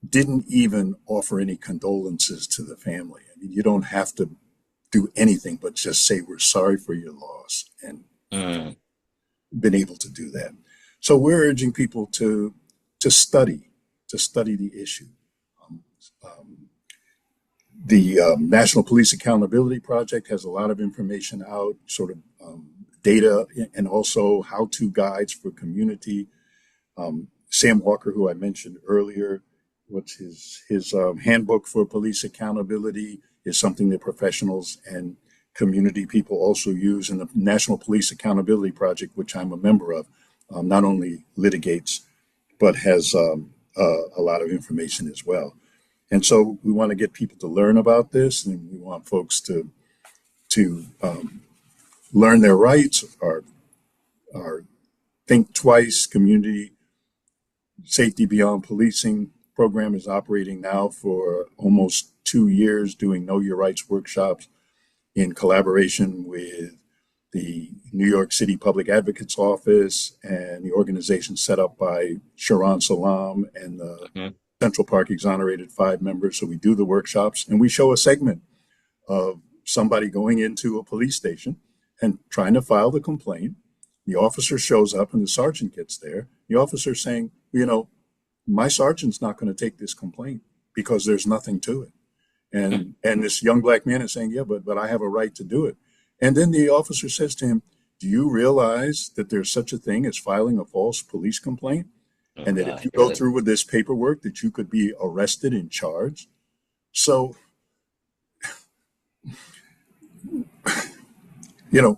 didn't even offer any condolences to the family. I mean, you don't have to do anything but just say we're sorry for your loss, and been able to do that. So we're urging people to study the issue. The National Police Accountability Project has a lot of information out, sort of data and also how-to guides for community. Sam Walker, who I mentioned earlier, what's his handbook for police accountability is something that professionals and community people also use. And the National Police Accountability Project, which I'm a member of, not only litigates, but has a lot of information as well. And so we want to get people to learn about this, and we want folks to learn their rights. Our Think Twice community safety beyond policing program is operating now for almost 2 years, doing Know Your Rights workshops in collaboration with the New York City Public Advocate's Office and the organization set up by Sharon Salam and the Central Park Exonerated 5 members. So we do the workshops and we show a segment of somebody going into a police station and trying to file the complaint. The officer shows up and the sergeant gets there. The officer saying, my sergeant's not going to take this complaint because there's nothing to it. And this young black man is saying, yeah, but I have a right to do it. And then the officer says to him, do you realize that there's such a thing as filing a false police complaint? And that if you go through with this paperwork, that you could be arrested and charged. So,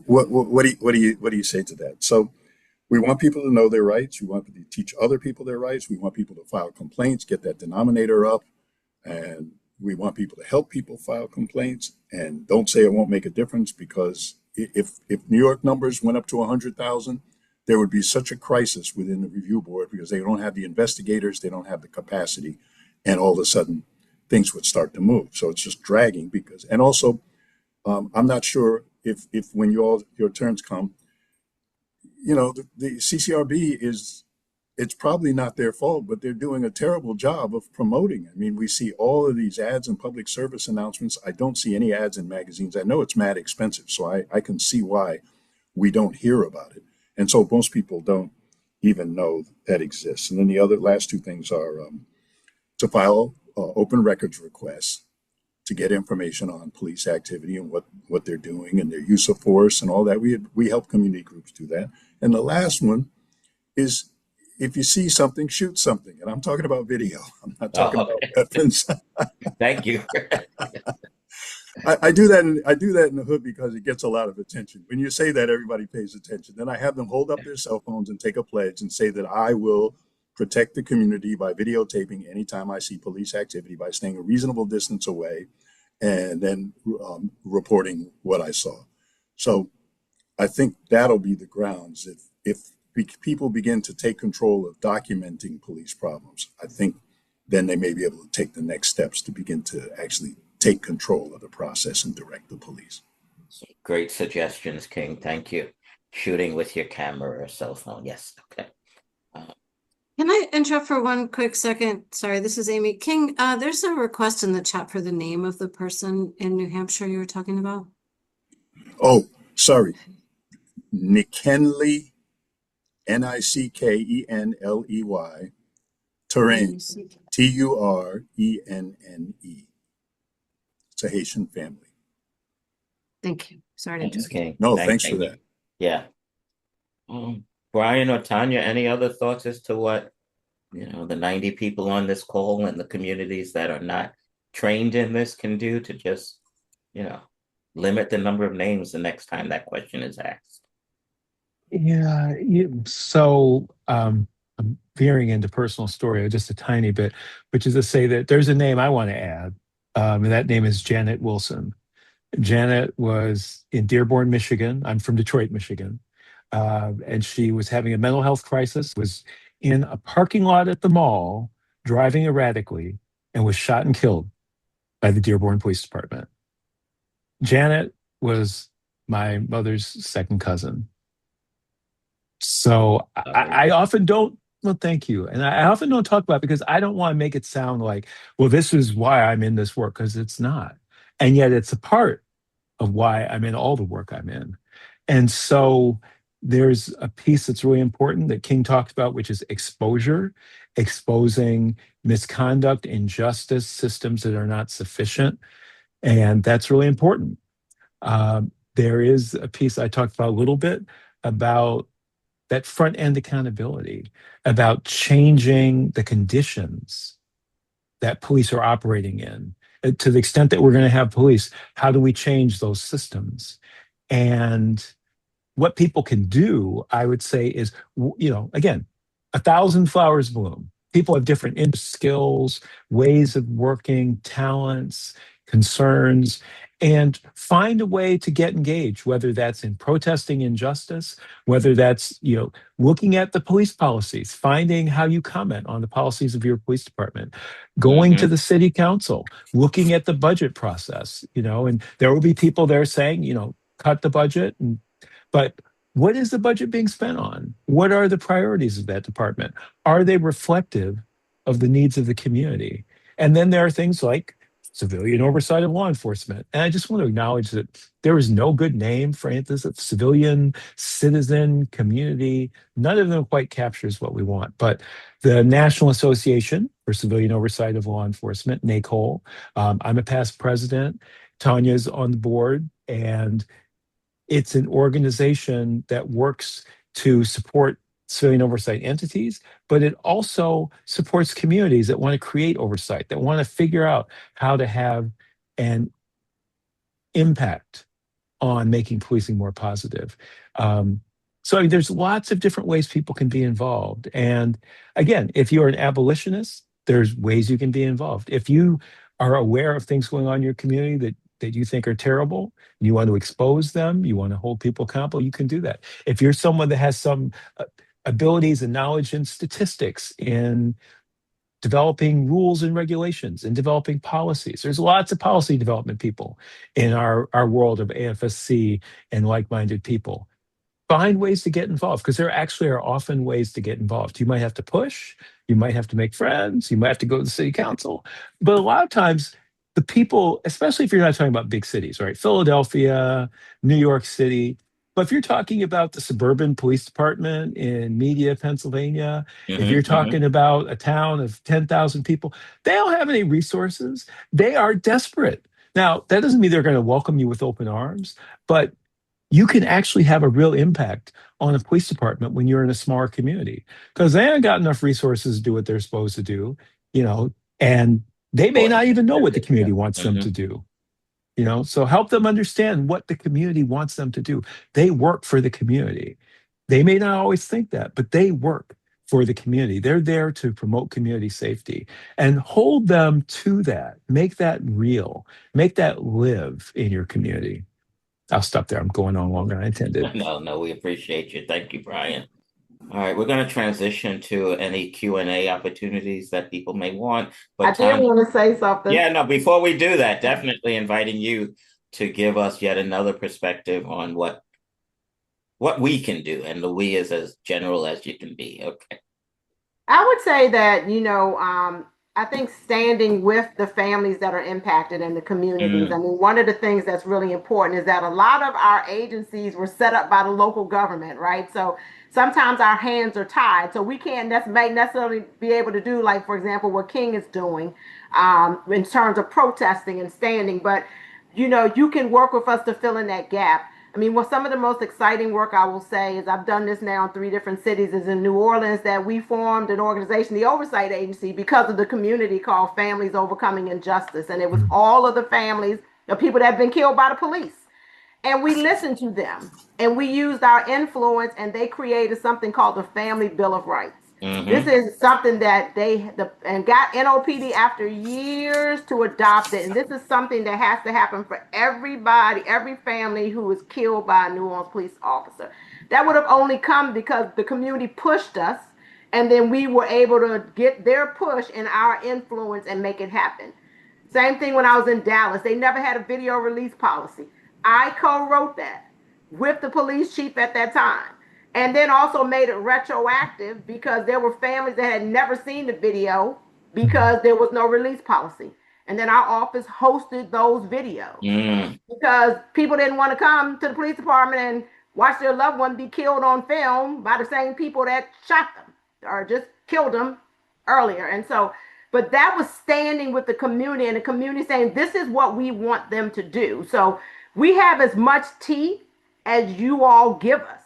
what do you say to that? So we want people to know their rights. We want to teach other people their rights. We want people to file complaints, get that denominator up. And we want people to help people file complaints, and don't say it won't make a difference, because if New York numbers went up to 100,000, there would be such a crisis within the review board because they don't have the investigators, they don't have the capacity, and all of a sudden things would start to move. So it's just dragging and also I'm not sure if when your turns come, the CCRB it's probably not their fault, but they're doing a terrible job of promoting. I mean, we see all of these ads and public service announcements. I don't see any ads in magazines. I know it's mad expensive, so I can see why we don't hear about it. And so most people don't even know that exists. And then the last two things are to file open records requests to get information on police activity and what they're doing and their use of force and all that. We help community groups do that. And the last one is, if you see something, shoot something. And I'm talking about video. I'm not talking about weapons. Thank you. I do that in the hood because it gets a lot of attention. When you say that, everybody pays attention. Then I have them hold up their cell phones and take a pledge and say that I will protect the community by videotaping anytime I see police activity, by staying a reasonable distance away, and then reporting what I saw. So I think that'll be the grounds. If people begin to take control of documenting police problems, I think then they may be able to take the next steps to begin to actually take control of the process and direct the police. Great suggestions, King. Thank you. Shooting with your camera or cell phone. Yes. Okay. Can I interrupt for one quick second? Sorry, this is Amy. King, there's a request in the chat for the name of the person in New Hampshire you were talking about. Oh, Sorry, Nickenley, Nickenley, Turenne, Turenne. It's a Haitian family. Thank you. Sorry to Thanks, interrupt. King. No, Thanks, thanks for Amy. that. Yeah. Brian or Tanya, any other thoughts as to what, the 90 people on this call and the communities that are not trained in this can do to just, limit the number of names the next time that question is asked? Yeah. So I'm veering into personal story just a tiny bit, which is to say that there's a name I want to add, and that name is Janet Wilson. Janet was in Dearborn, Michigan. I'm from Detroit, Michigan. And she was having a mental health crisis, was in a parking lot at the mall, driving erratically, and was shot and killed by the Dearborn Police Department. Janet was my mother's second cousin. So I often don't, well, thank you. And I often don't talk about it because I don't want to make it sound like, well, this is why I'm in this work, because it's not. And yet it's a part of why I'm in all the work I'm in. And so there's a piece that's really important that King talked about, which is exposure, exposing misconduct, injustice, systems that are not sufficient. And that's really important. There is a piece I talked about a little bit about that front end accountability, about changing the conditions that police are operating in. To the extent that we're going to have police, how do we change those systems? And what people can do, I would say, is, again, 1,000 flowers bloom. People have different skills, ways of working, talents, concerns, and find a way to get engaged, whether that's in protesting injustice, whether that's, looking at the police policies, finding how you comment on the policies of your police department, going to the city council, looking at the budget process, and there will be people there saying, cut the budget. But what is the budget being spent on? What are the priorities of that department? Are they reflective of the needs of the community? And then there are things like civilian oversight of law enforcement. And I just want to acknowledge that there is no good name for this of civilian, citizen, community. None of them quite captures what we want. But the National Association for Civilian Oversight of Law Enforcement, NACOL, I'm a past president. Tanya's on the board, and it's an organization that works to support civilian oversight entities, but it also supports communities that want to create oversight, that want to figure out how to have an impact on making policing more positive. So there's lots of different ways people can be involved. And again, if you're an abolitionist, there's ways you can be involved. If you are aware of things going on in your community that you think are terrible, and you want to expose them, you want to hold people accountable, you can do that. If you're someone that has some abilities and knowledge in statistics, in developing rules and regulations, and developing policies, there's lots of policy development people in our world of AFSC and like-minded people. Find ways to get involved, because there actually are often ways to get involved. You might have to push, you might have to make friends, you might have to go to the city council, but a lot of times the people, especially if you're not talking about big cities, right? Philadelphia, New York City, but if you're talking about the suburban police department in Media, Pennsylvania, if you're talking about a town of 10,000 people, they don't have any resources. They are desperate. Now, that doesn't mean they're going to welcome you with open arms, but you can actually have a real impact on a police department when you're in a smaller community, because they haven't got enough resources to do what they're supposed to do, and they may not even know what the community wants them to do. So help them understand what the community wants them to do. They work for the community. They may not always think that, but they work for the community. They're there to promote community safety, and hold them to that. Make that real. Make that live in your community. I'll stop there. I'm going on longer than I intended. No, we appreciate you. Thank you, Brian. All right, we're going to transition to any Q&A opportunities that people may want. But I did want to say something. Yeah, no, before we do that, definitely inviting you to give us yet another perspective on what we can do, and the we is as general as you can be. Okay. I would say that, I think standing with the families that are impacted in the communities. I Mm, mean, one of the things that's really important is that a lot of our agencies were set up by the local government, right? So sometimes our hands are tied, so we can't necessarily be able to do, like, for example, what King is doing in terms of protesting and standing. But you can work with us to fill in that gap. I mean, well, some of the most exciting work I will say is I've done this now in 3 different cities. Is in New Orleans that we formed an organization, the Oversight Agency, because of the community called Families Overcoming Injustice, and it was all of the families of people that have been killed by the police, and we listened to them and we used our influence, and they created something called the Family Bill of Rights. This mm-hmm. is something that and got NOPD after years to adopt it, and this is something that has to happen for everybody, every family who was killed by a New Orleans police officer. That would have only come because the community pushed us, and then we were able to get their push and our influence and make it happen. Same thing when I was in Dallas. They never had a video release policy. I co-wrote that with the police chief at that time. And then also made it retroactive because there were families that had never seen the video because there was no release policy. And then our office hosted those videos Mm, because people didn't want to come to the police department and watch their loved one be killed on film by the same people that shot them or just killed them earlier. And so, but that was standing with the community, and the community saying, this is what we want them to do. So we have as much teeth as you all give us.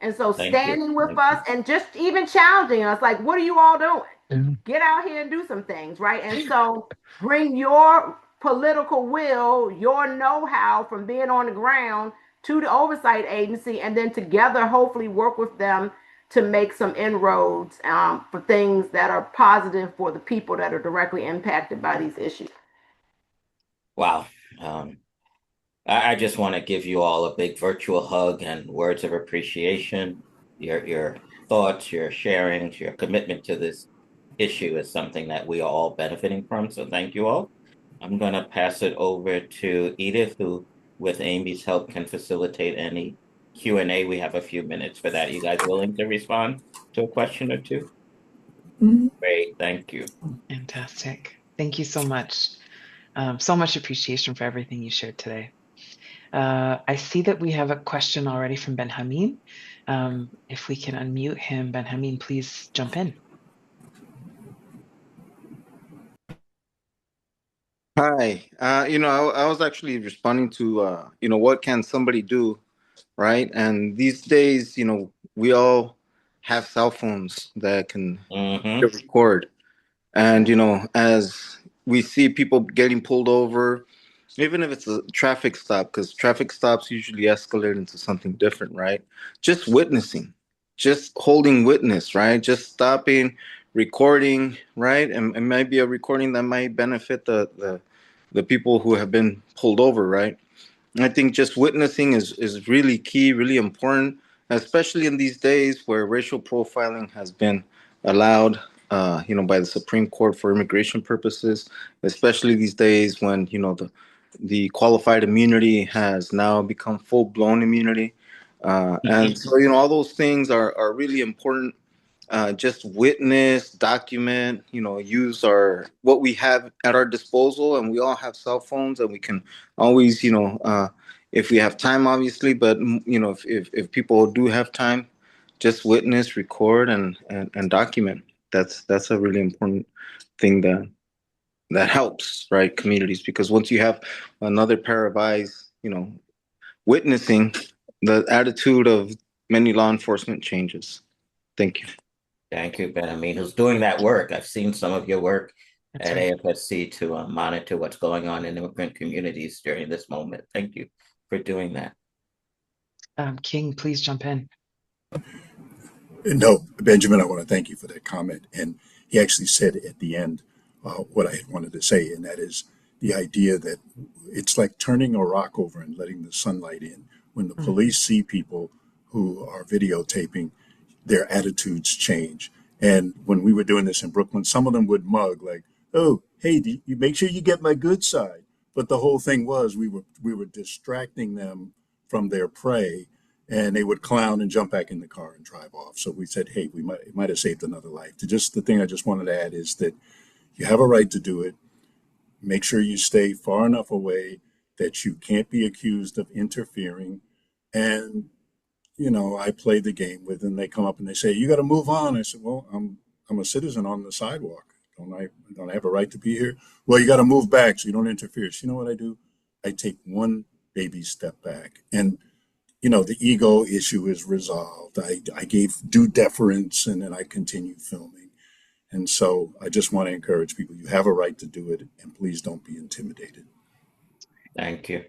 And so thank you. standing with Thank you. us and just even challenging us, like, what are you all doing? Yeah. Get out here and do some things, right? And so bring your political will, your know-how from being on the ground to the oversight agency, and then together hopefully work with them to make some inroads for things that are positive for the people that are directly impacted by these issues. Wow. Um, I just want to give you all a big virtual hug and words of appreciation. Your thoughts, your sharings, your commitment to this issue is something that we are all benefiting from. So thank you all. I'm going to pass it over to Edith, who, with Amy's help, can facilitate any Q&A. We have a few minutes for that. You guys willing to respond to a question or two? Great, thank you. Fantastic. Thank you so much. So much appreciation for everything you shared today. I see that we have a question already from Benjamin. If we can unmute him, Benjamin, please jump in. Hi. I was actually responding to, what can somebody do, right? And these days, we all have cell phones that can Mm-hmm. record. And, as we see people getting pulled over, even if it's a traffic stop, because traffic stops usually escalate into something different, right? Just witnessing, just holding witness, right? Just stopping, recording, right? And maybe a recording that might benefit the people who have been pulled over, right? I think just witnessing is really key, really important, especially in these days where racial profiling has been allowed, by the Supreme Court for immigration purposes, especially these days when, the qualified immunity has now become full-blown immunity. And so, all those things are really important. Just witness, document, use what we have at our disposal, and we all have cell phones, and we can always, if we have time, obviously, but if people do have time, just witness, record, and document. That's a really important thing that helps, right, communities, because once you have another pair of eyes, witnessing, the attitude of many law enforcement changes. Thank you. Thank you, Benjamin, who's doing that work. I've seen some of your work That's at right. AFSC to monitor what's going on in immigrant communities during this moment. Thank you for doing that. King, please jump in. No, Benjamin, I want to thank you for that comment. And he actually said at the end what I had wanted to say, and that is the idea that it's like turning a rock over and letting the sunlight in. When the police see people who are videotaping, their attitudes change. And when we were doing this in Brooklyn, some of them would mug like, "Oh, hey, you make sure you get my good side." But the whole thing was we were distracting them from their prey, and they would clown and jump back in the car and drive off. So we said, "Hey, it might have saved another life." Just the thing I just wanted to add is that You have a right to do it. Make sure you stay far enough away that you can't be accused of interfering. And, I play the game with them. They come up and they say, "You got to move on." I said, "Well, I'm a citizen on the sidewalk. Don't I have a right to be here?" "Well, you got to move back so you don't interfere." So you know what I do? I take one baby step back. And, the ego issue is resolved. I gave due deference and then I continue filming. And so I just want to encourage people, you have a right to do it, and please don't be intimidated. Thank you.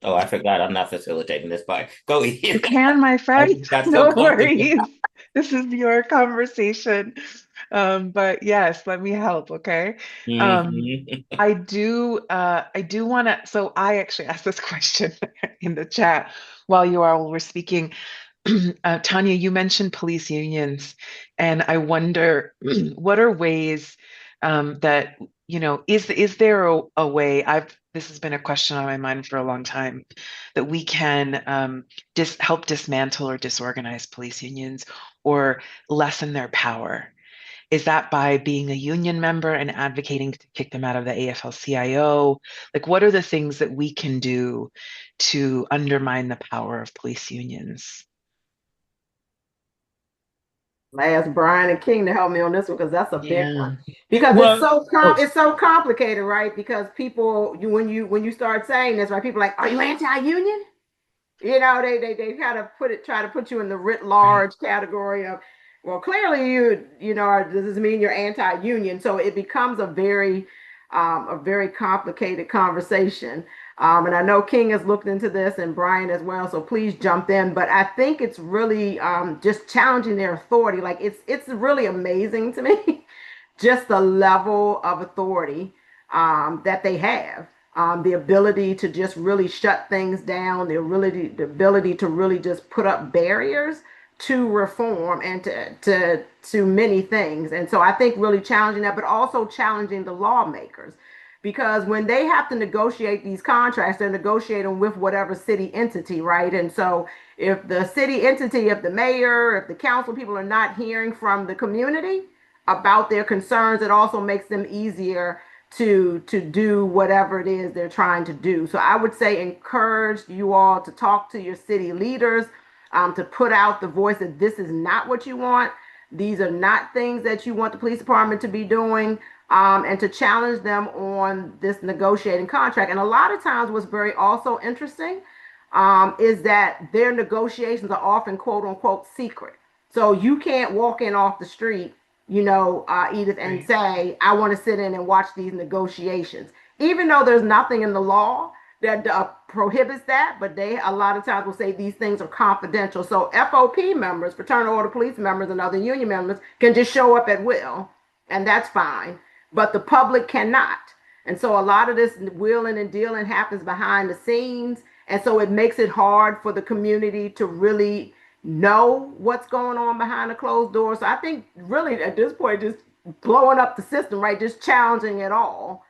Oh, I forgot. I'm not facilitating this part. Go You ahead. can, my I friend. just got so No comfortable. worries. This is your conversation. But yes, let me help, okay? Um, Mhm. I do want to, so I actually asked this question in the chat while you all were speaking. Tanya, you mentioned police unions, and I wonder what are ways that, is there a way, this has been a question on my mind for a long time, that we can help dismantle or disorganize police unions or lessen their power? Is that by being a union member and advocating to kick them out of the AFL-CIO? Like, what are the things that we can do to undermine the power of police unions? I asked Brian and King to help me on this one because that's a big Yeah. one. Because Well, oh, it's so complicated, right? Because people, when you start saying this, right, people are like, "Are you anti-union?" They kind of try to put you in the writ Right. large category of, well, clearly does this mean you're anti-union? So it becomes a very complicated conversation. And I know King has looked into this and Brian as well, so please jump in. But I think it's really just challenging their authority. Like it's really amazing to me, just the level of authority that they have. The ability to just really shut things down, the ability to really just put up barriers to reform and to many things. And so I think really challenging that, but also challenging the lawmakers. Because when they have to negotiate these contracts, they're negotiating with whatever city entity, right? And so if the city entity, if the mayor, if the council people are not hearing from the community about their concerns, it also makes them easier to do whatever it is they're trying to do. So I would say encourage you all to talk to your city leaders, to put out the voice that this is not what you want. These are not things that you want the police department to be doing, and to challenge them on this negotiating contract. And a lot of times, what's very also interesting is that their negotiations are often quote unquote secret. So you can't walk in off the street, Edith, and Right. say, "I want to sit in and watch these negotiations," even though there's nothing in the law that prohibits that. But they a lot of times will say these things are confidential. So FOP members, fraternal order police members, and other union members can just show up at will, and that's fine. But the public cannot. And so a lot of this wheeling and dealing happens behind the scenes. And so it makes it hard for the community to really know what's going on behind the closed doors. So I think really at this point, just blowing up the system, right? Just challenging it all.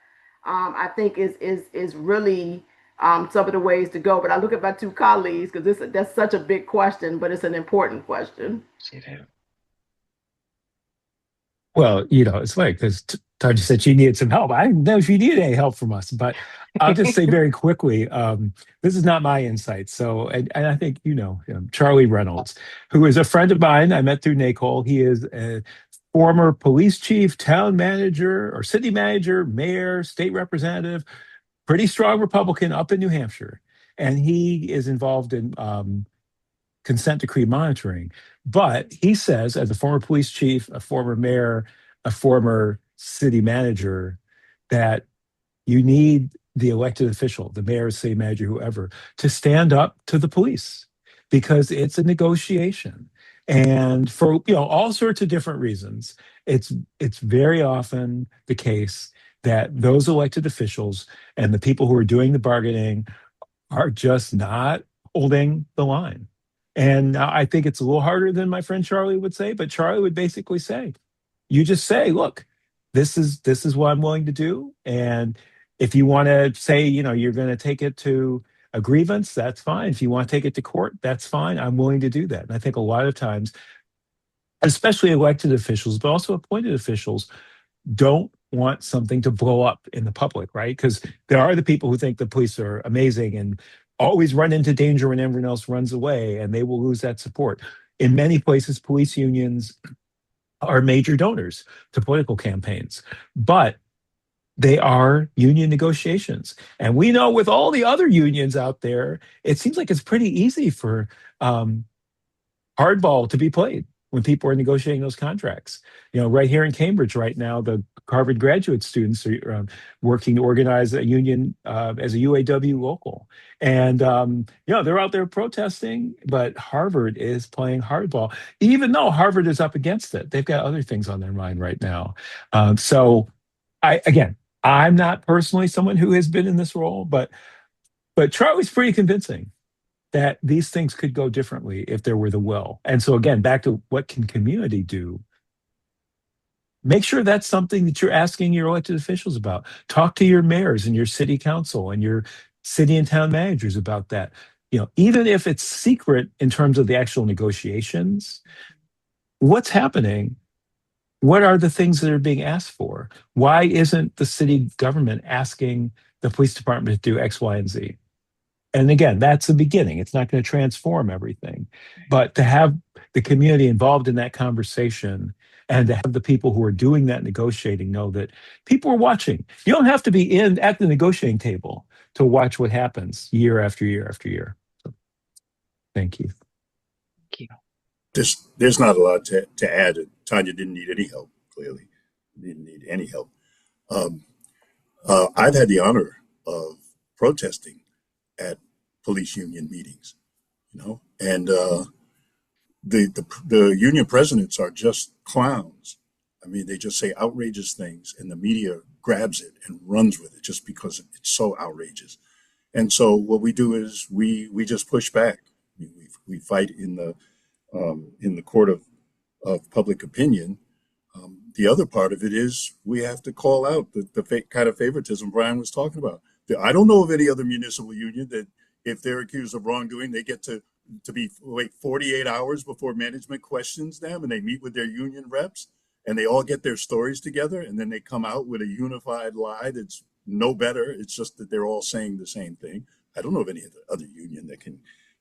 I think is really some of the ways to go. But I look at my two colleagues because that's such a big question, but it's an important question. well, it's funny because Tanya said she needed some help. I didn't know she needed any help from us, but I'll just say very quickly, this is not my insight. So, and I think Charlie Reynolds, who is a friend of mine, I met through NACOL. He is a former police chief, town manager, or city manager, mayor, state representative, pretty strong Republican up in New Hampshire, and he is involved in consent decree monitoring. But he says, as a former police chief, a former mayor, a former city manager, that you need the elected official, the mayor, city manager, whoever, to stand up to the police because it's a negotiation. And for all sorts of different reasons, it's very often the case that those elected officials and the people who are doing the bargaining are just not holding the line. And I think it's a little harder than my friend Charlie would say, but Charlie would basically say, you just say, look, this is what I'm willing to do. And if you want to say, you're going to take it to a grievance, that's fine. If you want to take it to court, that's fine. I'm willing to do that. And I think a lot of times, especially elected officials, but also appointed officials, don't want something to blow up in the public, right? Because there are the people who think the police are amazing and always run into danger when everyone else runs away, and they will lose that support. In many places, police unions are major donors to political campaigns, but they are union negotiations. And we know with all the other unions out there, it seems like it's pretty easy for um, hardball to be played when people are negotiating those contracts. Right here in Cambridge right now, the Harvard graduate students are working to organize a union as a UAW local. And, they're out there protesting, but Harvard is playing hardball, even though Harvard is up against it. They've got other things on their mind right now. Again, I'm not personally someone who has been in this role, but Charlie's pretty convincing that these things could go differently if there were the will. And so again, back to what can community do? Make sure that's something that you're asking your elected officials about. Talk to your mayors and your city council and your city and town managers about that. Even if it's secret in terms of the actual negotiations, what's happening? What are the things that are being asked for? Why isn't the city government asking the police department to do X, Y, and Z? And again, that's the beginning. It's not going to transform everything. But to have the community involved in that conversation and to have the people who are doing that negotiating know that people are watching. You don't have to be at the negotiating table to watch what happens year after year after year. So, thank you. Thank you. There's not a lot to add. Tanya didn't need any help, clearly. Didn't need any help. I've had the honor of protesting at police union meetings, and the union presidents are just clowns. I mean, they just say outrageous things, and the media grabs it and runs with it just because it's so outrageous. And so what we do is we just push back. We fight in the court of public opinion. The other part of it is we have to call out the kind of favoritism Brian was talking about. I don't know of any other municipal union that if they're accused of wrongdoing, they get to wait 48 hours before management questions them, and they meet with their union reps and they all get their stories together, and then they come out with a unified lie that's no better. It's just that they're all saying the same thing. I don't know of any other union that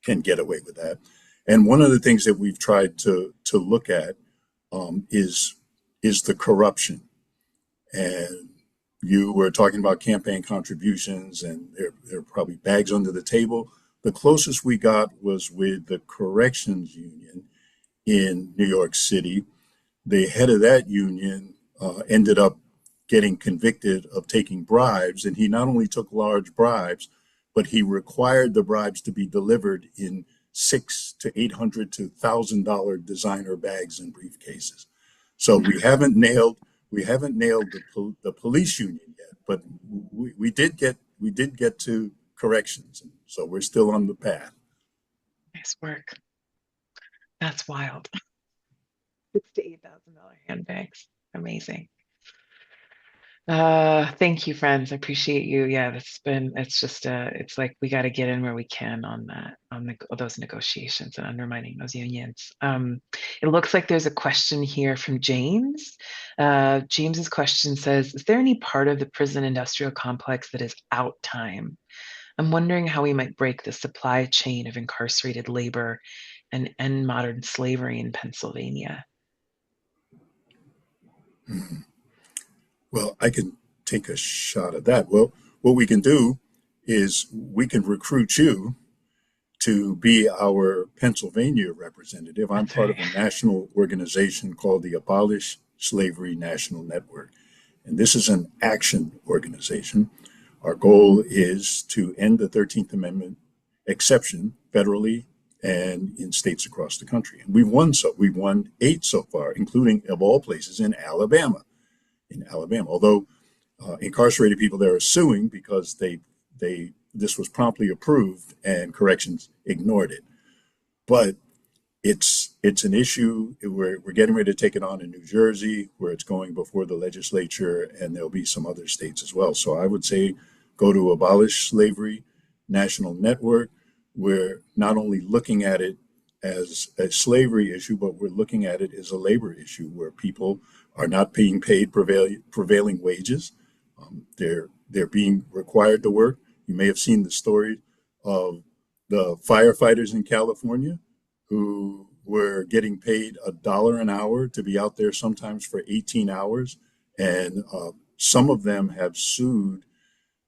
can get away with that. And one of the things that we've tried to look at is the corruption. And you were talking about campaign contributions, and there are probably bags under the table. The closest we got was with the corrections union in New York City. The head of that union ended up getting convicted of taking bribes, and he not only took large bribes, but he required the bribes to be delivered in $600 to $800 to $1,000 designer bags and briefcases. So we haven't nailed the police union yet, but we did get to corrections, so we're still on the path. Nice work. That's wild. $6,000 to $8,000 handbags. Amazing. Thank you, friends. I appreciate you. Yeah, it's like we got to get in where we can on that, on those negotiations and undermining those unions. It looks like there's a question here from James. James's question says, is there any part of the prison industrial complex that is out time? I'm wondering how we might break the supply chain of incarcerated labor and end modern slavery in Pennsylvania. Well, I can take a shot at that. Well, what we can do is we can recruit you to be our Pennsylvania representative. I'm part of a national organization called the Abolish Slavery National Network. And this is an action organization. Our goal is to end the 13th Amendment exception federally and in states across the country. And we've won 8 so far, including, of all places, in Alabama. Although incarcerated people there are suing because this was promptly approved and corrections ignored it. But it's an issue. We're getting ready to take it on in New Jersey, where it's going before the legislature, and there'll be some other states as well. So I would say go to Abolish Slavery National Network. We're not only looking at it as a slavery issue, but we're looking at it as a labor issue where people are not being paid prevailing wages. They're being required to work. You may have seen the story of the firefighters in California who were getting paid $1 an hour to be out there sometimes for 18 hours. And some of them have sued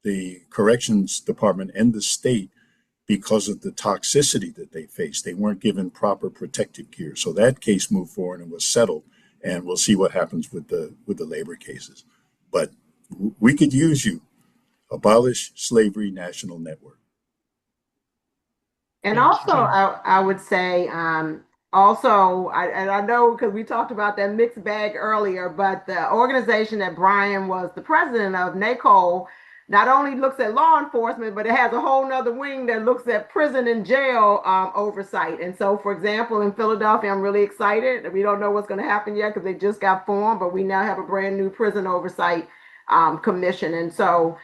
the corrections department and the state because of the toxicity that they faced. They weren't given proper protective gear. So that case moved forward and was settled, and we'll see what happens with the labor cases. But we could use you. Abolish Slavery National Network. And Thank also, you. I would say, and I know because we talked about that mixed bag earlier, but the organization that Brian was the president of, NACOL, not only looks at law enforcement, but it has a whole nother wing that looks at prison and jail oversight. And so, for example, in Philadelphia, I'm really excited. We don't know what's going to happen yet because they just got formed, but we now have a brand new prison oversight commission. And so,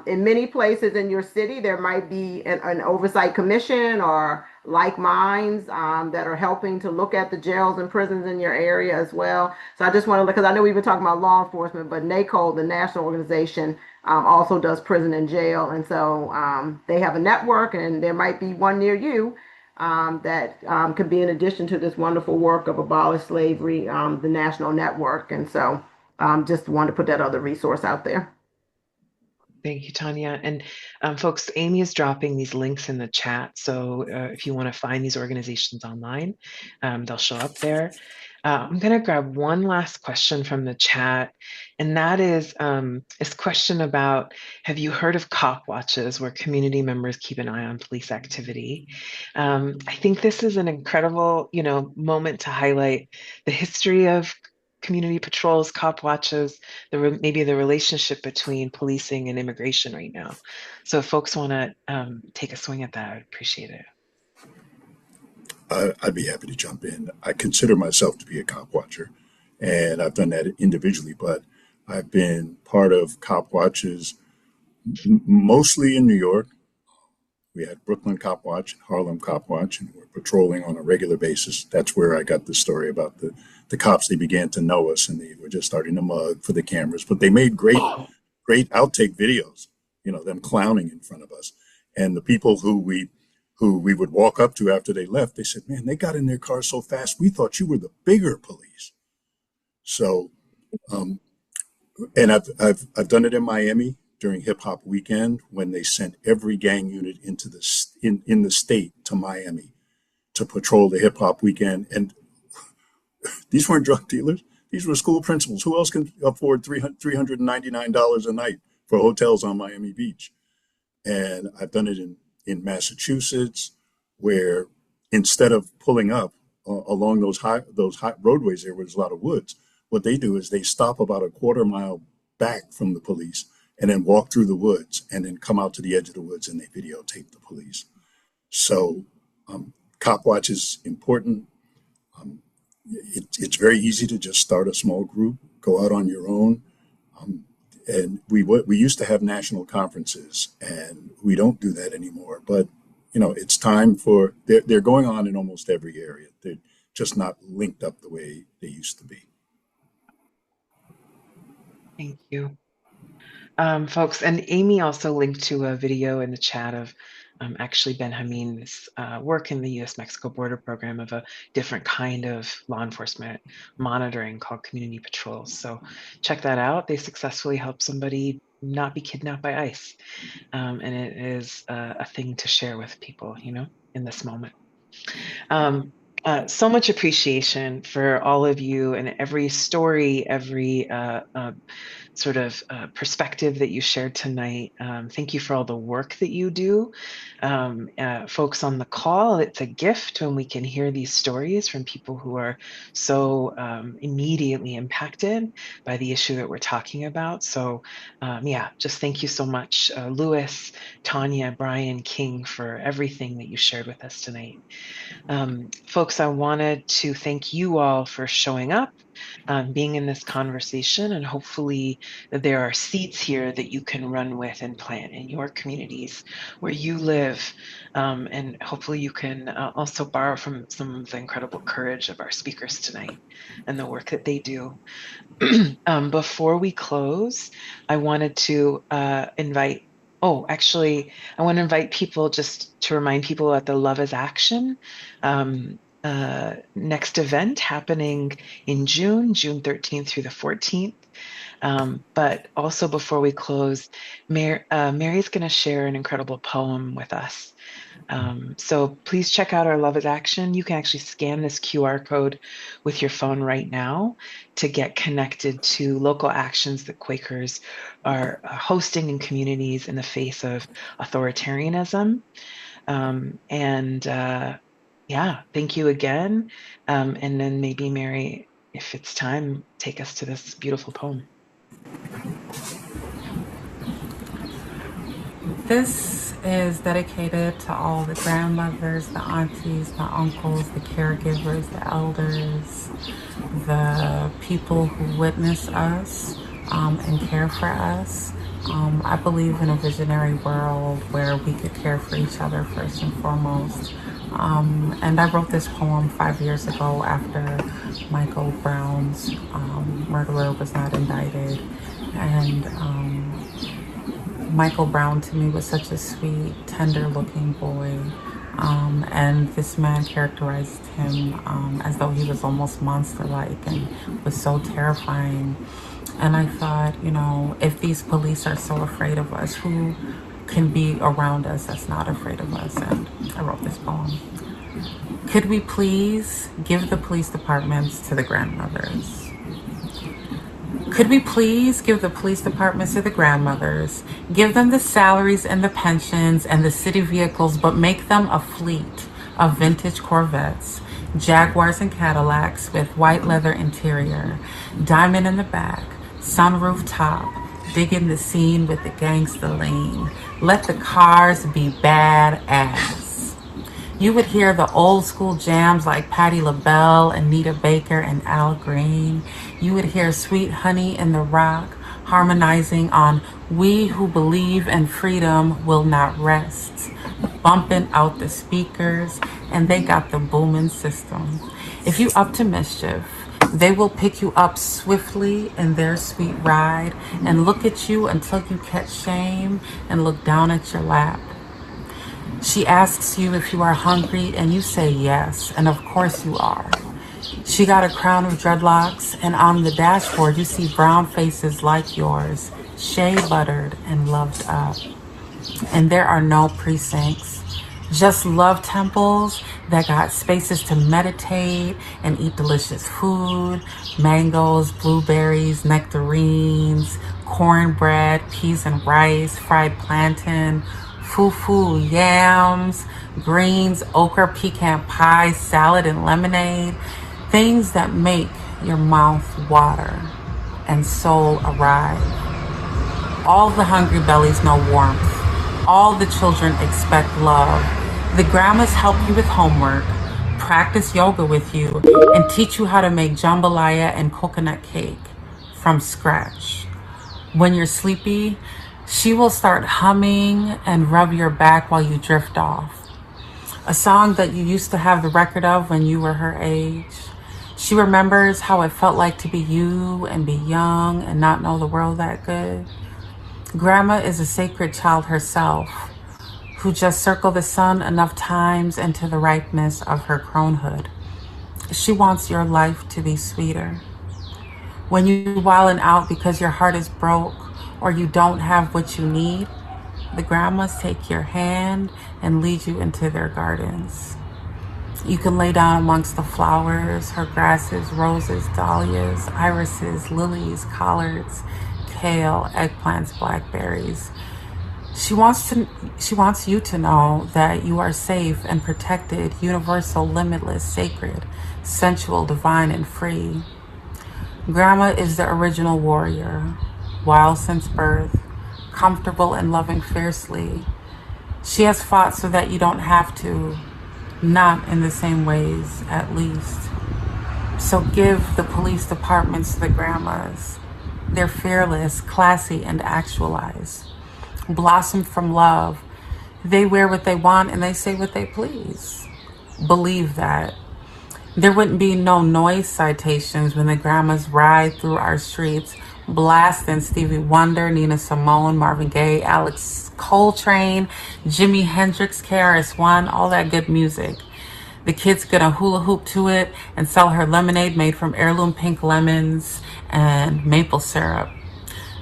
in many places in your city, there might be an oversight commission or like minds that are helping to look at the jails and prisons in your area as well. So I just want to, because I know we've been talking about law enforcement, but NACO, the national organization, also does prison and jail. And so they have a network, and there might be one near you that could be in addition to this wonderful work of Abolish Slavery, the national network. And so just wanted to put that other resource out there. Thank you, Tanya. And folks, Amy is dropping these links in the chat. So if you want to find these organizations online, they'll show up there. I'm going to grab one last question from the chat. And that is this question about, have you heard of cop watches where community members keep an eye on police activity? I think this is an incredible, moment to highlight the history of community patrols, cop watches, maybe the relationship between policing and immigration right now. So if folks want to take a swing at that, I'd appreciate it. I'd be happy to jump in. I consider myself to be a cop watcher, and I've done that individually, but I've been part of cop watches mostly in New York. We had Brooklyn Cop Watch and Harlem Cop Watch, and we're patrolling on a regular basis. That's where I got the story about the cops. They began to know us, and they were just starting to mug for the cameras. But they made great outtake videos, them clowning in front of us. And the people who we would walk up to after they left, they said, "Man, they got in their car so fast, we thought you were the bigger police." So, and I've done it in Miami during Hip Hop Weekend when they sent every gang unit into in the state to Miami to patrol the Hip Hop Weekend. And these weren't drug dealers; these were school principals. Who else can afford $399 a night for hotels on Miami Beach? And I've done it in Massachusetts, where instead of pulling up along those high roadways, there was a lot of woods. What they do is they stop about a quarter mile back from the police and then walk through the woods and then come out to the edge of the woods and they videotape the police. So cop watch is important. It's very easy to just start a small group, go out on your own. And we used to have national conferences, and we don't do that anymore. But it's time for they're going on in almost every area. They're just not linked up the way they used to be. Thank you. Folks, and Amy also linked to a video in the chat of actually Ben Hameen's work in the U.S.-Mexico border program of a different kind of law enforcement monitoring called community patrols. So check that out. They successfully helped somebody not be kidnapped by ICE. And it is a thing to share with people, in this moment. So much appreciation for all of you and every story, every sort of perspective that you shared tonight. Thank you for all the work that you do. Folks on the call, it's a gift when we can hear these stories from people who are so immediately impacted by the issue that we're talking about. So just thank you so much, Louis, Tanya, Brian, King, for everything that you shared with us tonight. Folks, I wanted to thank you all for showing up, being in this conversation, and hopefully there are seeds here that you can run with and plant in your communities where you live. And hopefully you can also borrow from some of the incredible courage of our speakers tonight and the work that they do. Before we close, I wanted to invite, I want to invite people just to remind people about the Love is Action next event happening in June 13th through the 14th. But also before we close, Mary's going to share an incredible poem with us. So please check out our Love is Action. You can actually scan this QR code with your phone right now to get connected to local actions that Quakers are hosting in communities in the face of authoritarianism. Yeah, thank you again. And then maybe Mary, if it's time, take us to this beautiful poem. This is dedicated to all the grandmothers, the aunties, the uncles, the caregivers, the elders, the people who witness us and care for us. I believe in a visionary world where we could care for each other first and foremost. And I wrote this poem 5 years ago after Michael Brown's murderer was not indicted. And Michael Brown to me was such a sweet, tender-looking boy. And this man characterized him as though he was almost monster-like and was so terrifying. And I thought, you know, if these police are so afraid of us, who can be around us that's not afraid of us? And I wrote this poem. Could we please give the police departments to the grandmothers? Could we please give the police departments to the grandmothers, give them the salaries and the pensions and the city vehicles, but make them a fleet of vintage Corvettes, Jaguars and Cadillacs with white leather interior, diamond in the back, sunroof top, dig in the scene with the gangsta lean. Let the cars be bad ass. You would hear the old school jams like Patti LaBelle, Anita Baker, and Al Green. You would hear Sweet Honey in the Rock harmonizing on We Who Believe in Freedom Will Not Rest, bumping out the speakers, and they got the booming system. If you up to mischief, they will pick you up swiftly in their sweet ride and look at you until you catch shame and look down at your lap. She asks you if you are hungry and you say yes, and of course you are. She got a crown of dreadlocks, and on the dashboard you see brown faces like yours, shea buttered and loved up. And there are no precincts, just love temples that got spaces to meditate and eat delicious food, mangoes, blueberries, nectarines, cornbread, peas and rice, fried plantain, fufu, yams, greens, okra, pecan pie, salad, and lemonade. Things that make your mouth water and soul arrive. All the hungry bellies know warmth. All the children expect love. The grandmas help you with homework, practice yoga with you, and teach you how to make jambalaya and coconut cake from scratch. When you're sleepy, she will start humming and rub your back while you drift off. A song that you used to have the record of when you were her age. She remembers how it felt like to be you and be young and not know the world that good. Grandma is a sacred child herself who just circled the sun enough times into the ripeness of her cronehood. She wants your life to be sweeter. When you wildin' out because your heart is broke, or you don't have what you need, the grandmas take your hand and lead you into their gardens. You can lay down amongst the flowers, her grasses, roses, dahlias, irises, lilies, collards, kale, eggplants, blackberries. She wants you to know that you are safe and protected, universal, limitless, sacred, sensual, divine, and free. Grandma is the original warrior, wild since birth, comfortable and loving fiercely. She has fought so that you don't have to, not in the same ways, at least. So give the police departments to the grandmas. They're fearless, classy, and actualized. Blossomed from love. They wear what they want and they say what they please. Believe that. There wouldn't be no noise citations when the grandmas ride through our streets, blasting Stevie Wonder, Nina Simone, Marvin Gaye, Alex Coltrane, Jimi Hendrix, KRS-One, all that good music. The kids gonna hula hoop to it and sell her lemonade made from heirloom pink lemons and maple syrup.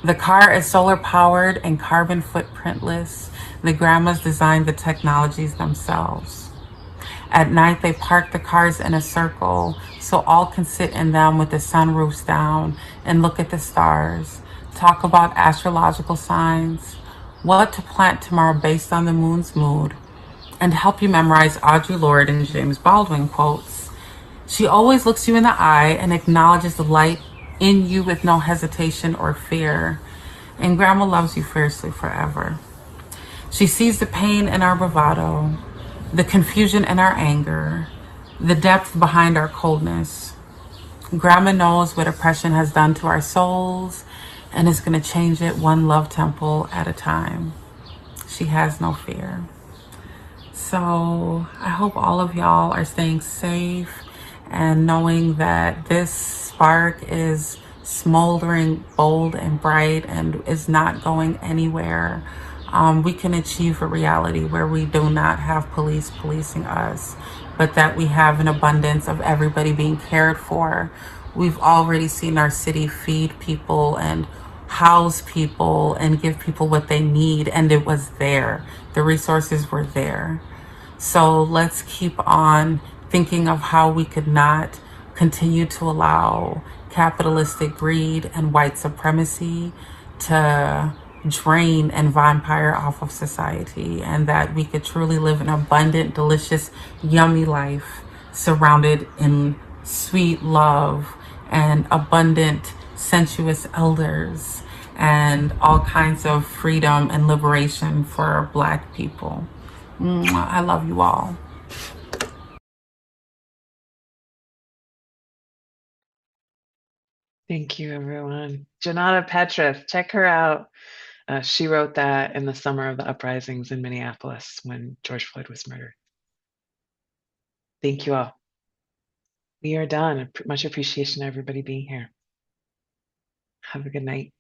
The car is solar powered and carbon footprintless. The grandmas designed the technologies themselves. At night, they park the cars in a circle so all can sit in them with the sunroofs down and look at the stars, talk about astrological signs, what to plant tomorrow based on the moon's mood, and help you memorize Audre Lorde and James Baldwin quotes. She always looks you in the eye and acknowledges the light in you with no hesitation or fear. And Grandma loves you fiercely forever. She sees the pain in our bravado, the confusion in our anger, the depth behind our coldness. Grandma knows what oppression has done to our souls and is going to change it one love temple at a time. She has no fear. So I hope all of y'all are staying safe and knowing that this spark is smoldering bold and bright and is not going anywhere. We can achieve a reality where we do not have police policing us, but that we have an abundance of everybody being cared for. We've already seen our city feed people and house people and give people what they need, and it was there. The resources were there. So let's keep on thinking of how we could not continue to allow capitalistic greed and white supremacy to drain and vampire off of society, and that we could truly live an abundant, delicious, yummy life surrounded in sweet love and abundant, sensuous elders and all kinds of freedom and liberation for Black people. I love you all. Thank you, everyone. Janata Petrus, check her out. She wrote that in the summer of the uprisings in Minneapolis when George Floyd was murdered. Thank you all. We are done. Much appreciation to everybody being here. Have a good night.